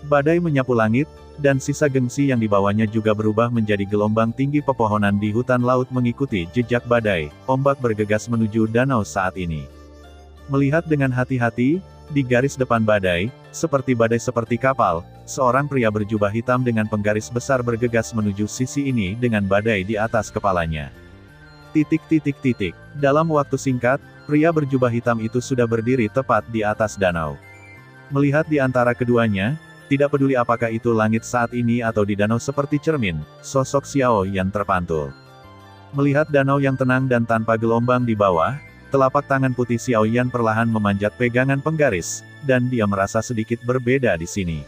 Badai menyapu langit, dan sisa gengsi yang dibawanya juga berubah menjadi gelombang tinggi pepohonan di hutan laut mengikuti jejak badai, ombak bergegas menuju danau saat ini. Melihat dengan hati-hati, di garis depan badai, seperti kapal, seorang pria berjubah hitam dengan penggaris besar bergegas menuju sisi ini dengan badai di atas kepalanya. Dalam waktu singkat, pria berjubah hitam itu sudah berdiri tepat di atas danau. Melihat di antara keduanya, tidak peduli apakah itu langit saat ini atau di danau seperti cermin, sosok Xiao Yan terpantul. Melihat danau yang tenang dan tanpa gelombang di bawah, telapak tangan putih Xiao Yan perlahan memanjat pegangan penggaris, dan dia merasa sedikit berbeda di sini.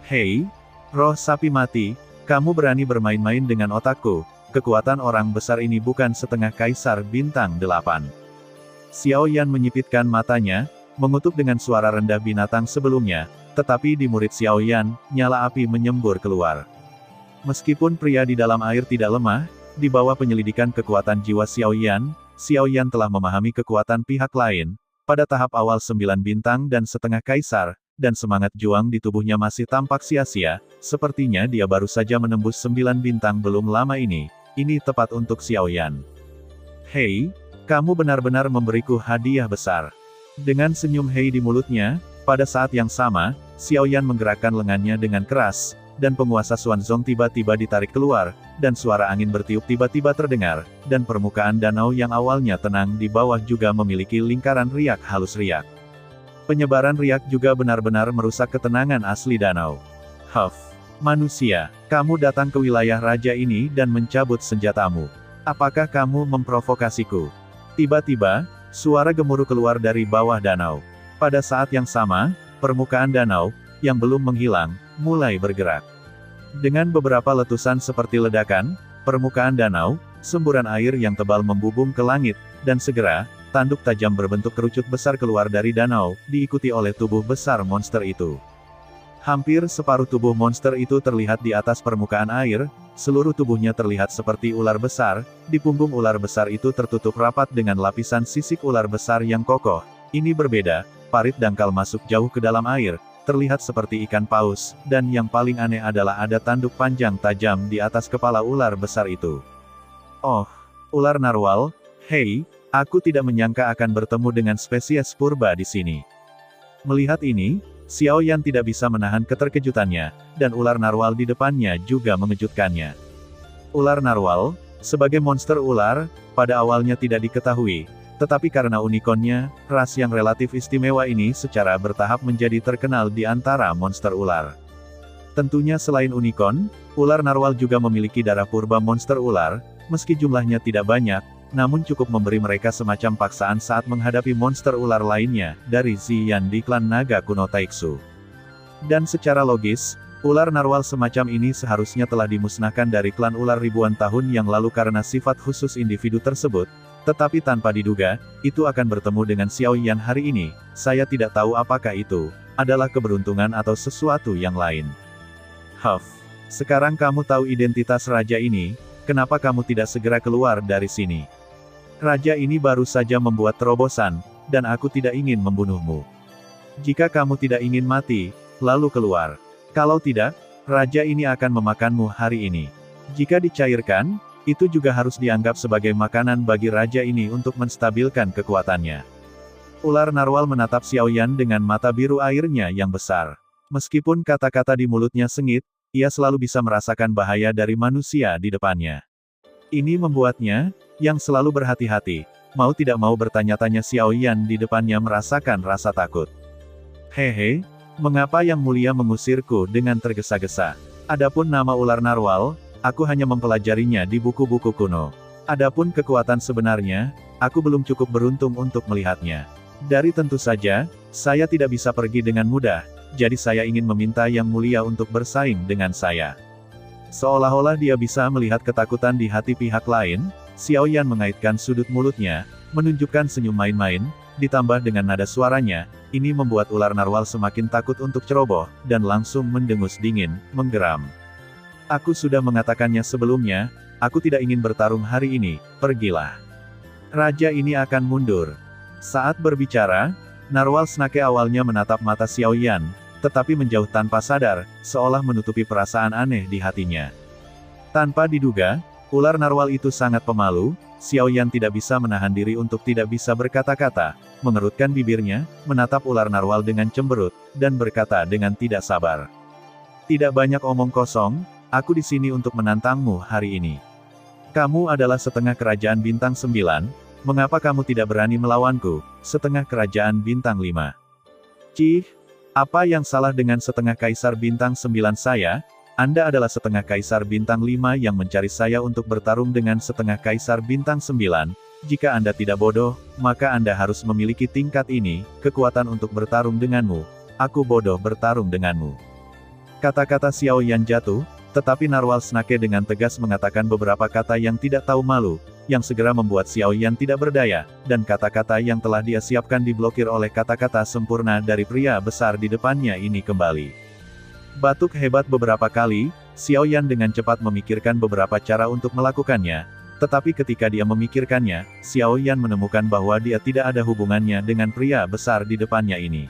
Hei, roh sapi mati, kamu berani bermain-main dengan otakku. Kekuatan orang besar ini bukan setengah Kaisar Bintang 8. Xiao Yan menyipitkan matanya, mengutuk dengan suara rendah binatang sebelumnya, tetapi di murid Xiao Yan, nyala api menyembur keluar. Meskipun pria di dalam air tidak lemah, di bawah penyelidikan kekuatan jiwa Xiao Yan telah memahami kekuatan pihak lain, pada tahap awal 9 bintang dan setengah Kaisar, dan semangat juang di tubuhnya masih tampak sia-sia, sepertinya dia baru saja menembus 9 bintang belum lama ini tepat untuk Xiao Yan. Hei, kamu benar-benar memberiku hadiah besar. Dengan senyum hei di mulutnya, pada saat yang sama, Xiao Yan menggerakkan lengannya dengan keras, dan penguasa Xuanzong tiba-tiba ditarik keluar, dan suara angin bertiup tiba-tiba terdengar, dan permukaan danau yang awalnya tenang di bawah juga memiliki lingkaran riak halus riak. Penyebaran riak juga benar-benar merusak ketenangan asli danau. Huff, manusia, kamu datang ke wilayah raja ini dan mencabut senjatamu. Apakah kamu memprovokasiku? Tiba-tiba, suara gemuruh keluar dari bawah danau. Pada saat yang sama, permukaan danau, yang belum menghilang, mulai bergerak. Dengan beberapa letusan seperti ledakan, permukaan danau, semburan air yang tebal membubung ke langit, dan segera, tanduk tajam berbentuk kerucut besar keluar dari danau, diikuti oleh tubuh besar monster itu. Hampir separuh tubuh monster itu terlihat di atas permukaan air, seluruh tubuhnya terlihat seperti ular besar, di punggung ular besar itu tertutup rapat dengan lapisan sisik ular besar yang kokoh. Ini berbeda, parit dangkal masuk jauh ke dalam air, terlihat seperti ikan paus, dan yang paling aneh adalah ada tanduk panjang tajam di atas kepala ular besar itu. Oh, ular narwal, hei, aku tidak menyangka akan bertemu dengan spesies purba di sini. Melihat ini, Xiao Yan tidak bisa menahan keterkejutannya, dan ular narwal di depannya juga mengejutkannya. Ular narwal, sebagai monster ular, pada awalnya tidak diketahui, tetapi karena unikonnya, ras yang relatif istimewa ini secara bertahap menjadi terkenal di antara monster ular. Tentunya selain unikon, ular narwal juga memiliki darah purba monster ular, meski jumlahnya tidak banyak, namun cukup memberi mereka semacam paksaan saat menghadapi monster ular lainnya, dari Ziyan di klan naga kuno Taixu. Dan secara logis, ular narwal semacam ini seharusnya telah dimusnahkan dari klan ular ribuan tahun yang lalu karena sifat khusus individu tersebut. Tetapi tanpa diduga, itu akan bertemu dengan Xiao Yan hari ini. Saya tidak tahu apakah itu adalah keberuntungan atau sesuatu yang lain. Huff, sekarang kamu tahu identitas raja ini, kenapa kamu tidak segera keluar dari sini? Raja ini baru saja membuat terobosan, dan aku tidak ingin membunuhmu. Jika kamu tidak ingin mati, lalu keluar. Kalau tidak, raja ini akan memakanmu hari ini. Jika dicairkan, itu juga harus dianggap sebagai makanan bagi raja ini untuk menstabilkan kekuatannya. Ular narwal menatap Xiao Yan dengan mata biru airnya yang besar. Meskipun kata-kata di mulutnya sengit, ia selalu bisa merasakan bahaya dari manusia di depannya. Ini membuatnya, yang selalu berhati-hati, mau tidak mau bertanya-tanya Xiao Yan di depannya merasakan rasa takut. Hehe, mengapa Yang Mulia mengusirku dengan tergesa-gesa? Adapun nama ular narwal, aku hanya mempelajarinya di buku-buku kuno. Adapun kekuatan sebenarnya, aku belum cukup beruntung untuk melihatnya. Dari tentu saja, saya tidak bisa pergi dengan mudah, jadi saya ingin meminta Yang Mulia untuk bersaing dengan saya. Seolah-olah dia bisa melihat ketakutan di hati pihak lain, Xiao Yan mengaitkan sudut mulutnya, menunjukkan senyum main-main, ditambah dengan nada suaranya, ini membuat ular narwal semakin takut untuk ceroboh, dan langsung mendengus dingin, menggeram. Aku sudah mengatakannya sebelumnya, aku tidak ingin bertarung hari ini, pergilah. Raja ini akan mundur. Saat berbicara, narwal snake awalnya menatap mata Xiao Yan, tetapi menjauh tanpa sadar, seolah menutupi perasaan aneh di hatinya. Tanpa diduga, ular narwal itu sangat pemalu, Xiao Yan tidak bisa menahan diri untuk tidak bisa berkata-kata, mengerutkan bibirnya, menatap ular narwal dengan cemberut, dan berkata dengan tidak sabar. Tidak banyak omong kosong, aku di sini untuk menantangmu hari ini. Kamu adalah setengah kerajaan bintang 9, mengapa kamu tidak berani melawanku, setengah kerajaan bintang 5? Cih, apa yang salah dengan setengah kaisar bintang 9 saya? Anda adalah setengah kaisar bintang 5 yang mencari saya untuk bertarung dengan setengah kaisar bintang 9. Jika Anda tidak bodoh, maka Anda harus memiliki tingkat ini, kekuatan untuk bertarung denganmu. Aku bodoh bertarung denganmu. Kata-kata Xiao Yan jatuh, tetapi narwal snake dengan tegas mengatakan beberapa kata yang tidak tahu malu, yang segera membuat Xiao Yan tidak berdaya, dan kata-kata yang telah dia siapkan diblokir oleh kata-kata sempurna dari pria besar di depannya ini kembali. Batuk hebat beberapa kali, Xiao Yan dengan cepat memikirkan beberapa cara untuk melakukannya, tetapi ketika dia memikirkannya, Xiao Yan menemukan bahwa dia tidak ada hubungannya dengan pria besar di depannya ini.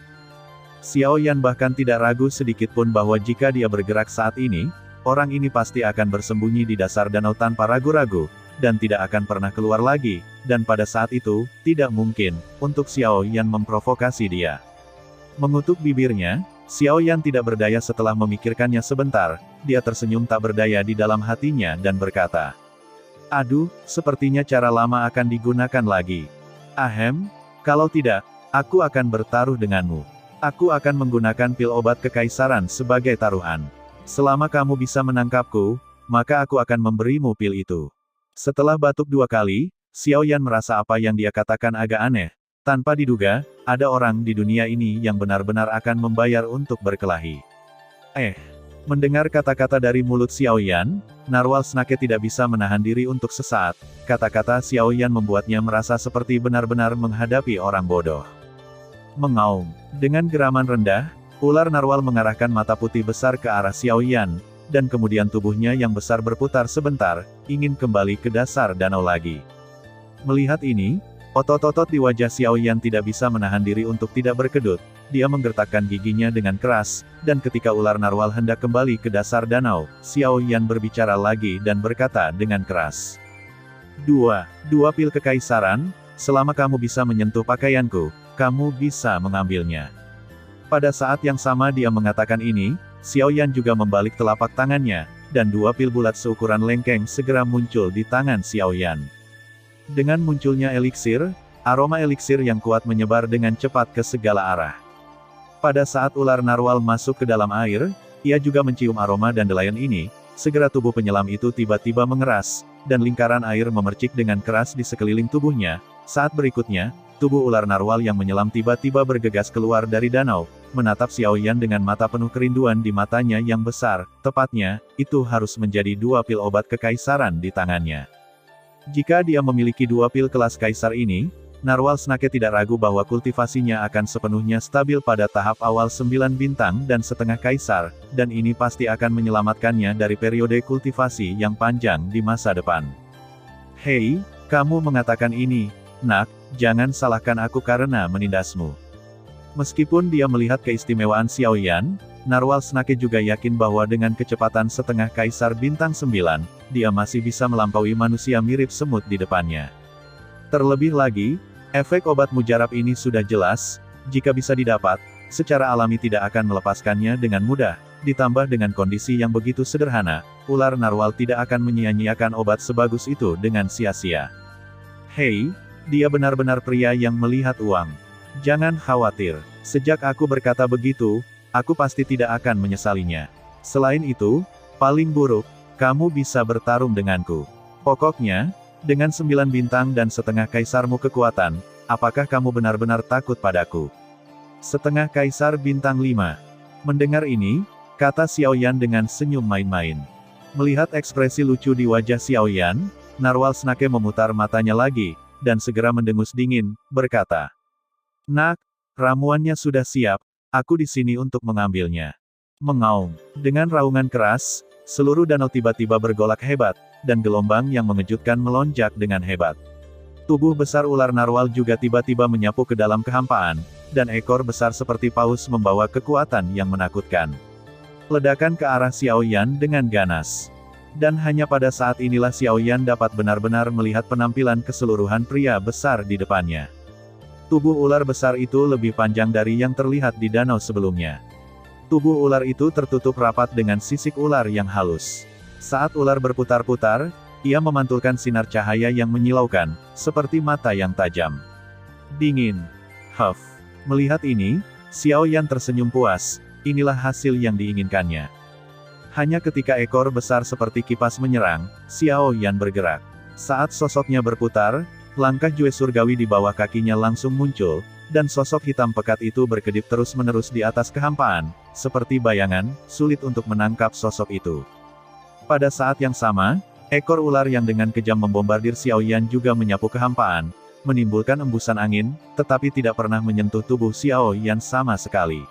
Xiao Yan bahkan tidak ragu sedikit pun bahwa jika dia bergerak saat ini, orang ini pasti akan bersembunyi di dasar danau tanpa ragu-ragu, dan tidak akan pernah keluar lagi, dan pada saat itu, tidak mungkin, untuk Xiao Yan memprovokasi dia. Mengutuk bibirnya, Xiao Yan tidak berdaya setelah memikirkannya sebentar, dia tersenyum tak berdaya di dalam hatinya dan berkata, "Aduh, sepertinya cara lama akan digunakan lagi. Ahem, kalau tidak, aku akan bertaruh denganmu. Aku akan menggunakan pil obat kekaisaran sebagai taruhan. Selama kamu bisa menangkapku, maka aku akan memberimu pil itu." Setelah batuk 2 kali, Xiao Yan merasa apa yang dia katakan agak aneh. Tanpa diduga, ada orang di dunia ini yang benar-benar akan membayar untuk berkelahi. Mendengar kata-kata dari mulut Xiao Yan, Narwhal Snake tidak bisa menahan diri untuk sesaat. Kata-kata Xiao Yan membuatnya merasa seperti benar-benar menghadapi orang bodoh. Mengaum. Dengan geraman rendah, ular narwal mengarahkan mata putih besar ke arah Xiao Yan, dan kemudian tubuhnya yang besar berputar sebentar, ingin kembali ke dasar danau lagi. Melihat ini, otot-otot di wajah Xiao Yan tidak bisa menahan diri untuk tidak berkedut. Dia menggertakkan giginya dengan keras, dan ketika ular narwal hendak kembali ke dasar danau, Xiao Yan berbicara lagi dan berkata dengan keras. Dua pil kekaisaran, selama kamu bisa menyentuh pakaianku, kamu bisa mengambilnya." Pada saat yang sama dia mengatakan ini, Xiao Yan juga membalik telapak tangannya, dan 2 pil bulat seukuran lengkeng segera muncul di tangan Xiao Yan. Dengan munculnya eliksir, aroma eliksir yang kuat menyebar dengan cepat ke segala arah. Pada saat ular narwal masuk ke dalam air, ia juga mencium aroma dandelion ini, segera tubuh penyelam itu tiba-tiba mengeras, dan lingkaran air memercik dengan keras di sekeliling tubuhnya. Saat berikutnya, tubuh ular narwal yang menyelam tiba-tiba bergegas keluar dari danau, menatap Xiao Yan dengan mata penuh kerinduan di matanya yang besar, tepatnya, itu harus menjadi 2 pil obat kekaisaran di tangannya. Jika dia memiliki 2 pil kelas kaisar ini, Narwhal Snake tidak ragu bahwa kultivasinya akan sepenuhnya stabil pada tahap awal 9 bintang dan setengah kaisar, dan ini pasti akan menyelamatkannya dari periode kultivasi yang panjang di masa depan. "Hei, kamu mengatakan ini, Nak, jangan salahkan aku karena menindasmu." Meskipun dia melihat keistimewaan Xiao Yan, Narwhal Snake juga yakin bahwa dengan kecepatan setengah kaisar bintang 9, dia masih bisa melampaui manusia mirip semut di depannya. Terlebih lagi, efek obat mujarab ini sudah jelas, jika bisa didapat, secara alami tidak akan melepaskannya dengan mudah, ditambah dengan kondisi yang begitu sederhana, ular narwal tidak akan menyia-nyiakan obat sebagus itu dengan sia-sia. "Hei, dia benar-benar pria yang melihat uang. Jangan khawatir, sejak aku berkata begitu, aku pasti tidak akan menyesalinya. Selain itu, paling buruk, kamu bisa bertarung denganku. Pokoknya, dengan 9 bintang dan setengah kaisarmu kekuatan, apakah kamu benar-benar takut padaku?" "Setengah kaisar bintang 5. Mendengar ini, kata Xiao Yan dengan senyum main-main. Melihat ekspresi lucu di wajah Xiao Yan, Narwhal Snake memutar matanya lagi, dan segera mendengus dingin, berkata, "Nak, ramuannya sudah siap, aku di sini untuk mengambilnya." Mengaum. Dengan raungan keras, seluruh danau tiba-tiba bergolak hebat, dan gelombang yang mengejutkan melonjak dengan hebat. Tubuh besar ular narwal juga tiba-tiba menyapu ke dalam kehampaan, dan ekor besar seperti paus membawa kekuatan yang menakutkan. Ledakan ke arah Xiao Yan dengan ganas. Dan hanya pada saat inilah Xiao Yan dapat benar-benar melihat penampilan keseluruhan pria besar di depannya. Tubuh ular besar itu lebih panjang dari yang terlihat di danau sebelumnya. Tubuh ular itu tertutup rapat dengan sisik ular yang halus. Saat ular berputar-putar, ia memantulkan sinar cahaya yang menyilaukan, seperti mata yang tajam. Dingin. Huff. Melihat ini, Xiao Yan tersenyum puas, inilah hasil yang diinginkannya. Hanya ketika ekor besar seperti kipas menyerang, Xiao Yan bergerak. Saat sosoknya berputar, langkah Jue surgawi di bawah kakinya langsung muncul, dan sosok hitam pekat itu berkedip terus-menerus di atas kehampaan, seperti bayangan, sulit untuk menangkap sosok itu. Pada saat yang sama, ekor ular yang dengan kejam membombardir Xiao Yan juga menyapu kehampaan, menimbulkan embusan angin, tetapi tidak pernah menyentuh tubuh Xiao Yan sama sekali.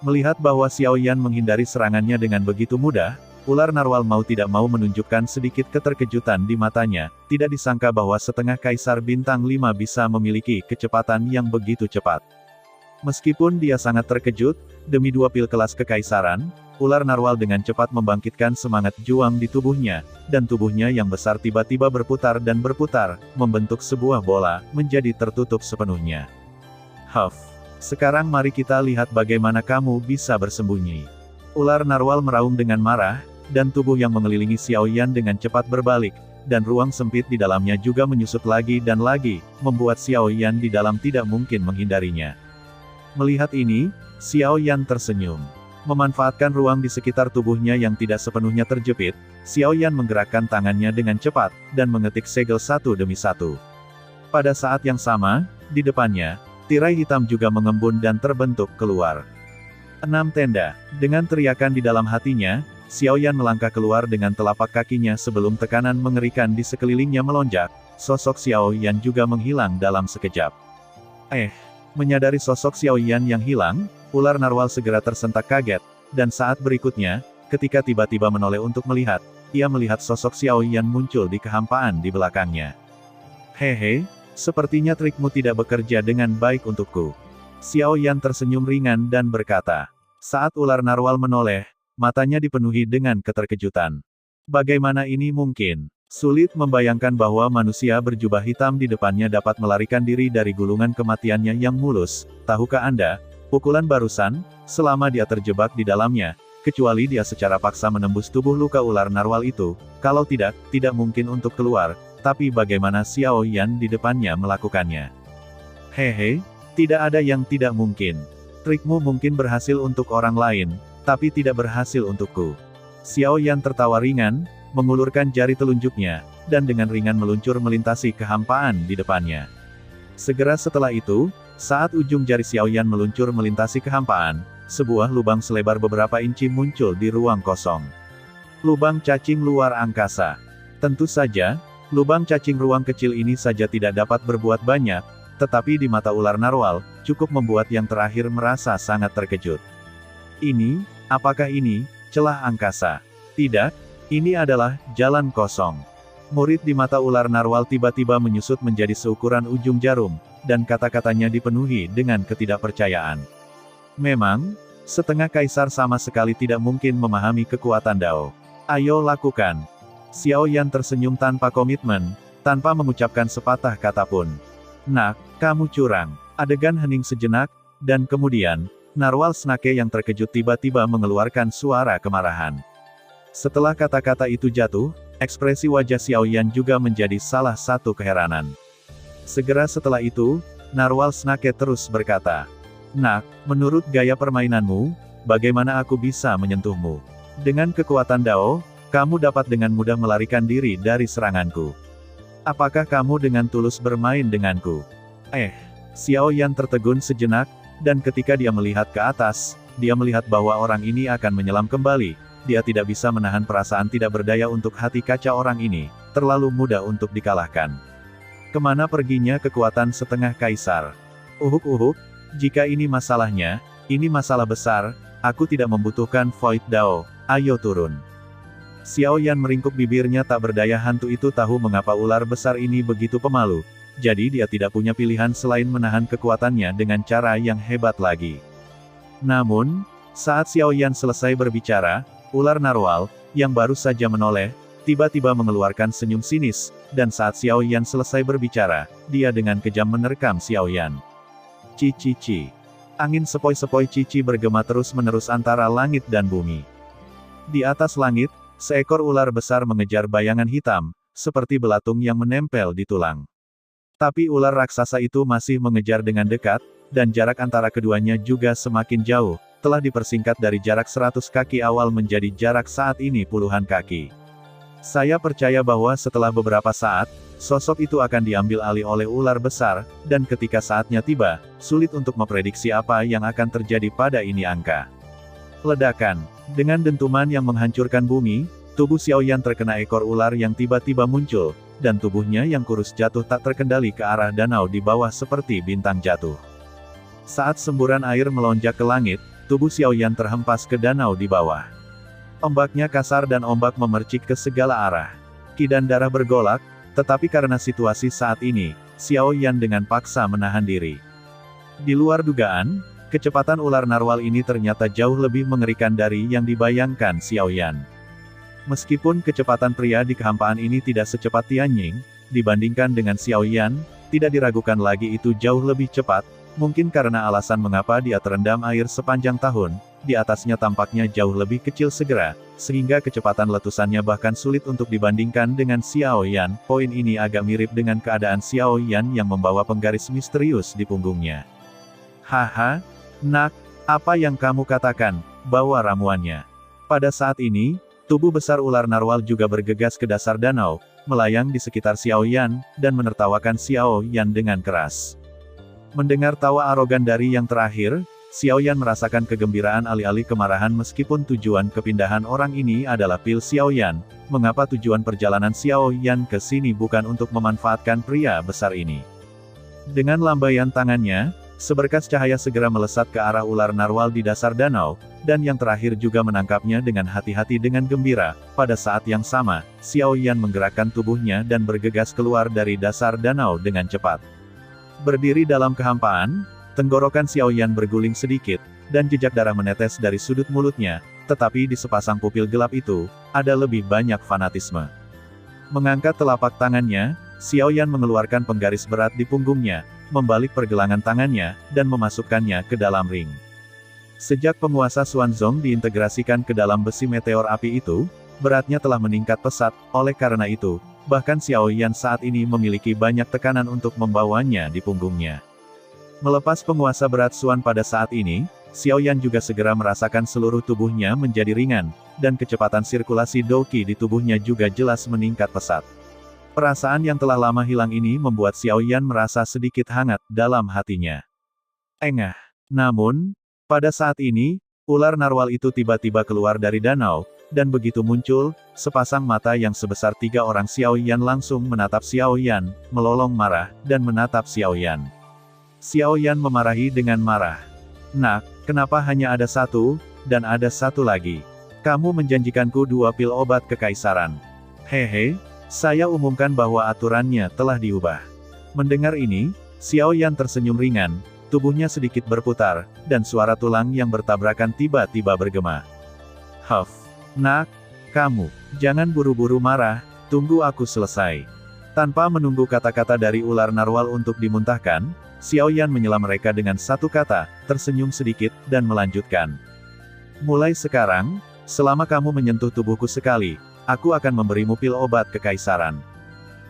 Melihat bahwa Xiao Yan menghindari serangannya dengan begitu mudah, ular narwal mau tidak mau menunjukkan sedikit keterkejutan di matanya, tidak disangka bahwa setengah kaisar bintang 5 bisa memiliki kecepatan yang begitu cepat. Meskipun dia sangat terkejut, demi 2 pil kelas kekaisaran, ular narwal dengan cepat membangkitkan semangat juang di tubuhnya, dan tubuhnya yang besar tiba-tiba berputar dan berputar, membentuk sebuah bola, menjadi tertutup sepenuhnya. Huff. Sekarang mari kita lihat bagaimana kamu bisa bersembunyi. Ular narwal meraung dengan marah, dan tubuh yang mengelilingi Xiao Yan dengan cepat berbalik, dan ruang sempit di dalamnya juga menyusut lagi dan lagi, membuat Xiao Yan di dalam tidak mungkin menghindarinya. Melihat ini, Xiao Yan tersenyum. Memanfaatkan ruang di sekitar tubuhnya yang tidak sepenuhnya terjepit, Xiao Yan menggerakkan tangannya dengan cepat, dan mengetik segel satu demi satu. Pada saat yang sama, di depannya, tirai hitam juga mengembun dan terbentuk keluar. 6 tenda. Dengan teriakan di dalam hatinya, Xiao Yan melangkah keluar dengan telapak kakinya sebelum tekanan mengerikan di sekelilingnya melonjak, sosok Xiao Yan juga menghilang dalam sekejap. Menyadari sosok Xiao Yan yang hilang, ular narwal segera tersentak kaget, dan saat berikutnya, ketika tiba-tiba menoleh untuk melihat, ia melihat sosok Xiao Yan muncul di kehampaan di belakangnya. Hehe, sepertinya trikmu tidak bekerja dengan baik untukku. Xiao Yan tersenyum ringan dan berkata. Saat ular narwal menoleh, matanya dipenuhi dengan keterkejutan. Bagaimana ini mungkin? Sulit membayangkan bahwa manusia berjubah hitam di depannya dapat melarikan diri dari gulungan kematiannya yang mulus. Tahukah Anda, pukulan barusan, selama dia terjebak di dalamnya, kecuali dia secara paksa menembus tubuh luka ular narwal itu, kalau tidak mungkin untuk keluar, tapi bagaimana Xiao Yan di depannya melakukannya? Hehe, tidak ada yang tidak mungkin. Trikmu mungkin berhasil untuk orang lain, tapi tidak berhasil untukku. Xiao Yan tertawa ringan, mengulurkan jari telunjuknya, dan dengan ringan meluncur melintasi kehampaan di depannya. Segera setelah itu, saat ujung jari Xiao Yan meluncur melintasi kehampaan, sebuah lubang selebar beberapa inci muncul di ruang kosong. Lubang cacing luar angkasa. Tentu saja, lubang cacing ruang kecil ini saja tidak dapat berbuat banyak, tetapi di mata ular narwal, cukup membuat yang terakhir merasa sangat terkejut. Apakah ini, celah angkasa? Tidak, ini adalah jalan kosong. Murid di mata ular narwal tiba-tiba menyusut menjadi seukuran ujung jarum, dan kata-katanya dipenuhi dengan ketidakpercayaan. Memang, setengah kaisar sama sekali tidak mungkin memahami kekuatan Dao. Ayo lakukan. Xiao Yan tersenyum tanpa komitmen, tanpa mengucapkan sepatah kata pun. Nak, kamu curang. Adegan hening sejenak, dan kemudian, narwal snake yang terkejut tiba-tiba mengeluarkan suara kemarahan. Setelah kata-kata itu jatuh, ekspresi wajah Xiao Yan juga menjadi salah satu keheranan. Segera setelah itu, narwal snake terus berkata, Nak, menurut gaya permainanmu, bagaimana aku bisa menyentuhmu? Dengan kekuatan Dao, kamu dapat dengan mudah melarikan diri dari seranganku. Apakah kamu dengan tulus bermain denganku? Xiao Yan tertegun sejenak, dan ketika dia melihat ke atas, dia melihat bahwa orang ini akan menyelam kembali. Dia tidak bisa menahan perasaan tidak berdaya untuk hati kaca orang ini, terlalu mudah untuk dikalahkan. Kemana perginya kekuatan setengah kaisar? Uhuk, jika ini masalahnya, ini masalah besar, aku tidak membutuhkan Void Dao, ayo turun. Xiao Yan meringkuk bibirnya, tak berdaya hantu itu tahu mengapa ular besar ini begitu pemalu, jadi dia tidak punya pilihan selain menahan kekuatannya dengan cara yang hebat lagi. Namun, saat Xiao Yan selesai berbicara, ular narwal, yang baru saja menoleh, tiba-tiba mengeluarkan senyum sinis, dan saat Xiao Yan selesai berbicara, dia dengan kejam menerkam Xiao Yan. Cici. Angin sepoi-sepoi cici bergema terus-menerus antara langit dan bumi. Di atas langit, seekor ular besar mengejar bayangan hitam, seperti belatung yang menempel di tulang. Tapi ular raksasa itu masih mengejar dengan dekat, dan jarak antara keduanya juga semakin jauh, telah dipersingkat dari jarak 100 kaki awal menjadi jarak saat ini puluhan kaki. Saya percaya bahwa setelah beberapa saat, sosok itu akan diambil alih oleh ular besar, dan ketika saatnya tiba, sulit untuk memprediksi apa yang akan terjadi pada ini angka. Ledakan. Dengan dentuman yang menghancurkan bumi, tubuh Xiao Yan terkena ekor ular yang tiba-tiba muncul, dan tubuhnya yang kurus jatuh tak terkendali ke arah danau di bawah seperti bintang jatuh. Saat semburan air melonjak ke langit, tubuh Xiao Yan terhempas ke danau di bawah. Ombaknya kasar dan ombak memercik ke segala arah. Ki dan darah bergolak, tetapi karena situasi saat ini, Xiao Yan dengan paksa menahan diri. Di luar dugaan, kecepatan ular narwal ini ternyata jauh lebih mengerikan dari yang dibayangkan Xiao Yan. Meskipun kecepatan pria di kehampaan ini tidak secepat Tianjing, dibandingkan dengan Xiao Yan, tidak diragukan lagi itu jauh lebih cepat, Mungkin karena alasan mengapa dia terendam air sepanjang tahun, di atasnya tampaknya jauh lebih kecil segera, sehingga kecepatan letusannya bahkan sulit untuk dibandingkan dengan Xiao Yan. Poin ini agak mirip dengan keadaan Xiao Yan yang membawa penggaris misterius di punggungnya. Haha, nak, apa yang kamu katakan, bawa ramuannya. Pada saat ini, tubuh besar ular narwal juga bergegas ke dasar danau, melayang di sekitar Xiao Yan, dan menertawakan Xiao Yan dengan keras. Mendengar tawa arogan dari yang terakhir, Xiao Yan merasakan kegembiraan alih-alih kemarahan meskipun tujuan kepindahan orang ini adalah pil Xiao Yan. Mengapa tujuan perjalanan Xiao Yan ke sini bukan untuk memanfaatkan pria besar ini? Dengan lambaian tangannya, seberkas cahaya segera melesat ke arah ular narwal di dasar danau, dan yang terakhir juga menangkapnya dengan hati-hati dengan gembira. Pada saat yang sama, Xiao Yan menggerakkan tubuhnya dan bergegas keluar dari dasar danau dengan cepat. Berdiri dalam kehampaan, tenggorokan Xiao Yan berguling sedikit, dan jejak darah menetes dari sudut mulutnya, tetapi di sepasang pupil gelap itu, ada lebih banyak fanatisme. Mengangkat telapak tangannya, Xiao Yan mengeluarkan penggaris berat di punggungnya, membalik pergelangan tangannya, dan memasukkannya ke dalam ring. Sejak penguasa Xuanzong diintegrasikan ke dalam besi meteor api itu, beratnya telah meningkat pesat, oleh karena itu, bahkan Xiao Yan saat ini memiliki banyak tekanan untuk membawanya di punggungnya. Melepas penguasa berat Xuan pada saat ini, Xiao Yan juga segera merasakan seluruh tubuhnya menjadi ringan, dan kecepatan sirkulasi Douqi di tubuhnya juga jelas meningkat pesat. Perasaan yang telah lama hilang ini membuat Xiao Yan merasa sedikit hangat dalam hatinya. Engah. Namun, pada saat ini, ular narwal itu tiba-tiba keluar dari danau, dan begitu muncul, sepasang mata yang sebesar 3 orang Xiao Yan langsung menatap Xiao Yan, melolong marah, dan menatap Xiao Yan. Xiao Yan memarahi dengan marah. Nak, kenapa hanya ada satu, dan ada satu lagi? Kamu menjanjikanku 2 pil obat kekaisaran. Hehe, saya umumkan bahwa aturannya telah diubah. Mendengar ini, Xiao Yan tersenyum ringan, tubuhnya sedikit berputar, dan suara tulang yang bertabrakan tiba-tiba bergema. Huff. Nak, kamu, jangan buru-buru marah, tunggu aku selesai. Tanpa menunggu kata-kata dari ular narwal untuk dimuntahkan, Xiao Yan menyela mereka dengan satu kata, tersenyum sedikit, dan melanjutkan. Mulai sekarang, selama kamu menyentuh tubuhku sekali, aku akan memberimu pil obat kekaisaran.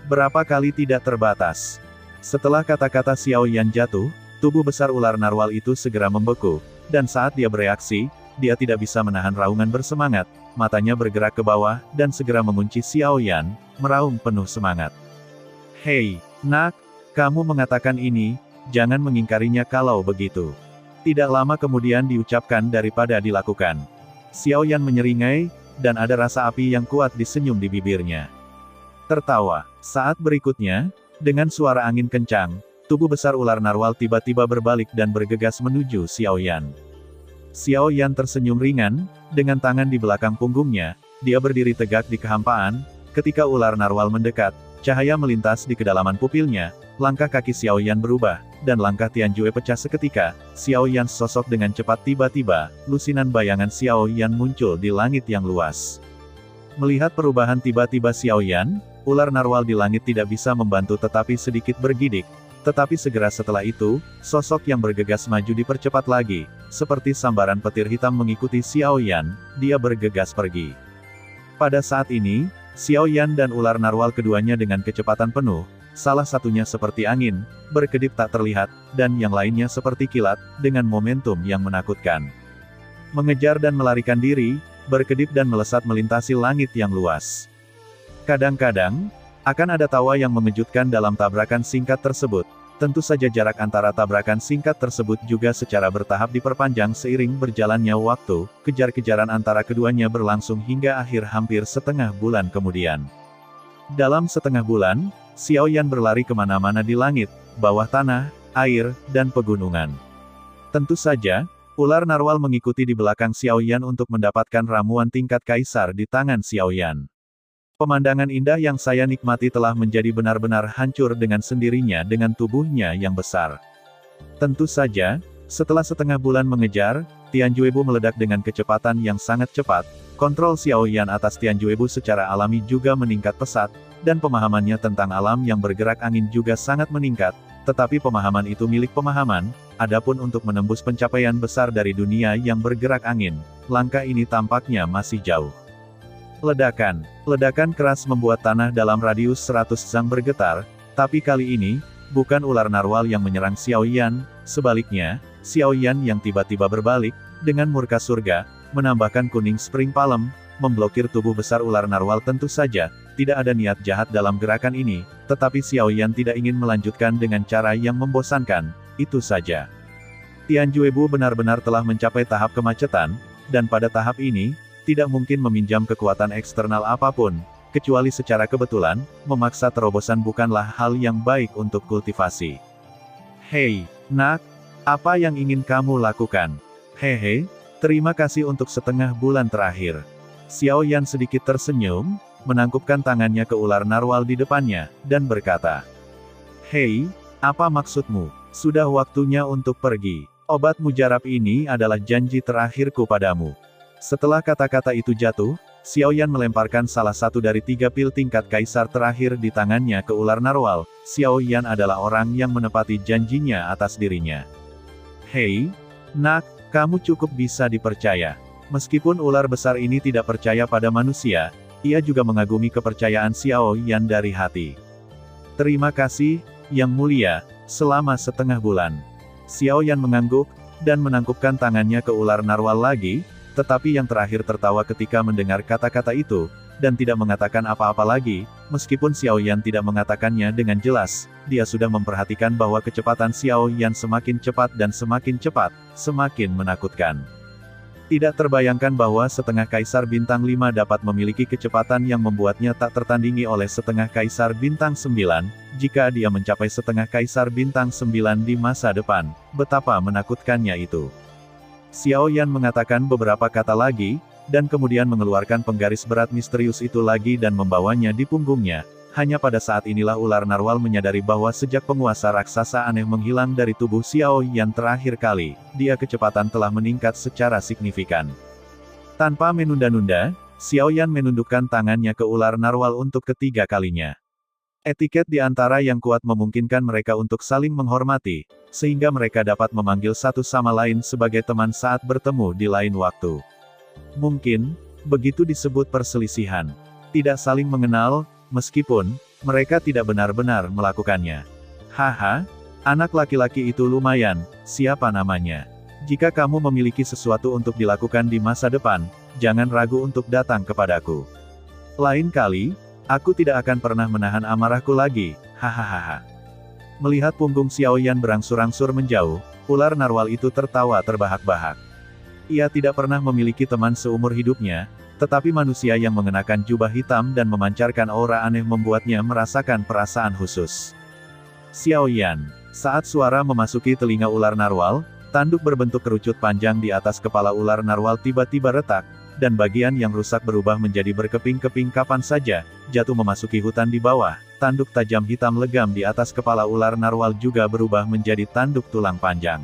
Berapa kali tidak terbatas. Setelah kata-kata Xiao Yan jatuh, tubuh besar ular narwal itu segera membeku, dan saat dia bereaksi, dia tidak bisa menahan raungan bersemangat, matanya bergerak ke bawah, dan segera mengunci Xiao Yan, meraung penuh semangat. Hei, nak, kamu mengatakan ini, jangan mengingkarinya kalau begitu. Tidak lama kemudian diucapkan daripada dilakukan. Xiao Yan menyeringai, dan ada rasa api yang kuat di senyum di bibirnya. Tertawa. Saat berikutnya, dengan suara angin kencang, tubuh besar ular narwal tiba-tiba berbalik dan bergegas menuju Xiao Yan. Xiao Yan tersenyum ringan, dengan tangan di belakang punggungnya, dia berdiri tegak di kehampaan, ketika ular narwal mendekat, cahaya melintas di kedalaman pupilnya, langkah kaki Xiao Yan berubah, dan langkah Tianjue pecah seketika, Xiao Yan sosok dengan cepat tiba-tiba, lusinan bayangan Xiao Yan muncul di langit yang luas. Melihat perubahan tiba-tiba Xiao Yan, ular narwal di langit tidak bisa membantu tetapi sedikit bergidik. Tetapi segera setelah itu, sosok yang bergegas maju dipercepat lagi, seperti sambaran petir hitam mengikuti Xiao Yan, dia bergegas pergi. Pada saat ini, Xiao Yan dan ular narwal keduanya dengan kecepatan penuh, salah satunya seperti angin, berkedip tak terlihat, dan yang lainnya seperti kilat, dengan momentum yang menakutkan. Mengejar dan melarikan diri, berkedip dan melesat melintasi langit yang luas. Kadang-kadang, akan ada tawa yang mengejutkan dalam tabrakan singkat tersebut. Tentu saja jarak antara tabrakan singkat tersebut juga secara bertahap diperpanjang seiring berjalannya waktu, kejar-kejaran antara keduanya berlangsung hingga akhir hampir setengah bulan kemudian. Dalam setengah bulan, Xiao Yan berlari kemana-mana di langit, bawah tanah, air, dan pegunungan. Tentu saja, ular narwal mengikuti di belakang Xiao Yan untuk mendapatkan ramuan tingkat kaisar di tangan Xiao Yan. Pemandangan indah yang saya nikmati telah menjadi benar-benar hancur dengan sendirinya dengan tubuhnya yang besar. Tentu saja, setelah setengah bulan mengejar, Tianjuebu meledak dengan kecepatan yang sangat cepat, kontrol Xiao Yan atas Tianjuebu secara alami juga meningkat pesat, dan pemahamannya tentang alam yang bergerak angin juga sangat meningkat, tetapi pemahaman itu milik pemahaman, adapun untuk menembus pencapaian besar dari dunia yang bergerak angin, langkah ini tampaknya masih jauh. Ledakan. Ledakan keras membuat tanah dalam radius 100 zang bergetar, tapi kali ini, bukan ular narwal yang menyerang Xiao Yan, sebaliknya, Xiao Yan yang tiba-tiba berbalik, dengan murka surga, menambahkan kuning spring palm, memblokir tubuh besar ular narwal. Tentu saja, tidak ada niat jahat dalam gerakan ini, tetapi Xiao Yan tidak ingin melanjutkan dengan cara yang membosankan, itu saja. Tian Juebu benar-benar telah mencapai tahap kemacetan, dan pada tahap ini, tidak mungkin meminjam kekuatan eksternal apapun, kecuali secara kebetulan, memaksa terobosan bukanlah hal yang baik untuk kultivasi. Hei, nak, apa yang ingin kamu lakukan? Hehe, terima kasih untuk setengah bulan terakhir. Xiao Yan sedikit tersenyum, menangkupkan tangannya ke ular narwal di depannya, dan berkata, "Hei, apa maksudmu? Sudah waktunya untuk pergi. Obat mujarab ini adalah janji terakhirku padamu." Setelah kata-kata itu jatuh, Xiao Yan melemparkan salah satu dari 3 pil tingkat kaisar terakhir di tangannya ke ular narwal. Xiao Yan adalah orang yang menepati janjinya atas dirinya. Hei, nak, kamu cukup bisa dipercaya. Meskipun ular besar ini tidak percaya pada manusia, ia juga mengagumi kepercayaan Xiao Yan dari hati. Terima kasih, Yang Mulia, selama setengah bulan. Xiao Yan mengangguk, dan menangkupkan tangannya ke ular narwal lagi, tetapi yang terakhir tertawa ketika mendengar kata-kata itu, dan tidak mengatakan apa-apa lagi, meskipun Xiao Yan tidak mengatakannya dengan jelas, dia sudah memperhatikan bahwa kecepatan Xiao Yan semakin cepat dan semakin cepat, semakin menakutkan. Tidak terbayangkan bahwa setengah kaisar bintang 5 dapat memiliki kecepatan yang membuatnya tak tertandingi oleh setengah kaisar bintang 9, jika dia mencapai setengah kaisar bintang 9 di masa depan, betapa menakutkannya itu. Xiao Yan mengatakan beberapa kata lagi, dan kemudian mengeluarkan penggaris berat misterius itu lagi dan membawanya di punggungnya. Hanya pada saat inilah ular narwal menyadari bahwa sejak penguasa raksasa aneh menghilang dari tubuh Xiao Yan terakhir kali, dia kecepatan telah meningkat secara signifikan. Tanpa menunda-nunda, Xiao Yan menundukkan tangannya ke ular narwal untuk ketiga kalinya. Etiket di antara yang kuat memungkinkan mereka untuk saling menghormati, sehingga mereka dapat memanggil satu sama lain sebagai teman saat bertemu di lain waktu. Mungkin, begitu disebut perselisihan. Tidak saling mengenal, meskipun, mereka tidak benar-benar melakukannya. Haha, anak laki-laki itu lumayan, siapa namanya? Jika kamu memiliki sesuatu untuk dilakukan di masa depan, jangan ragu untuk datang kepadaku. Lain kali, aku tidak akan pernah menahan amarahku lagi, hahaha. Melihat punggung Xiao Yan berangsur-angsur menjauh, ular narwal itu tertawa terbahak-bahak. Ia tidak pernah memiliki teman seumur hidupnya, tetapi manusia yang mengenakan jubah hitam dan memancarkan aura aneh membuatnya merasakan perasaan khusus. Xiao Yan. Saat suara memasuki telinga ular narwal, tanduk berbentuk kerucut panjang di atas kepala ular narwal tiba-tiba retak, dan bagian yang rusak berubah menjadi berkeping-keping kapan saja, jatuh memasuki hutan di bawah. Tanduk tajam hitam legam di atas kepala ular narwal juga berubah menjadi tanduk tulang panjang.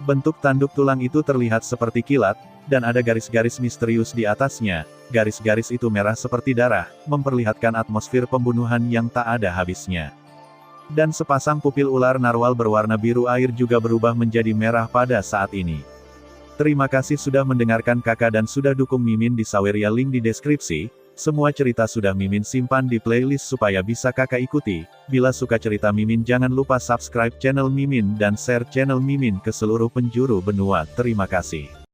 Bentuk tanduk tulang itu terlihat seperti kilat, dan ada garis-garis misterius di atasnya. Garis-garis itu merah seperti darah, memperlihatkan atmosfer pembunuhan yang tak ada habisnya. Dan sepasang pupil ular narwal berwarna biru air juga berubah menjadi merah pada saat ini. Terima kasih sudah mendengarkan kakak dan sudah dukung Mimin di Saweria, link di deskripsi. Semua cerita sudah Mimin simpan di playlist supaya bisa kakak ikuti. Bila suka cerita Mimin jangan lupa subscribe channel Mimin dan share channel Mimin ke seluruh penjuru benua. Terima kasih.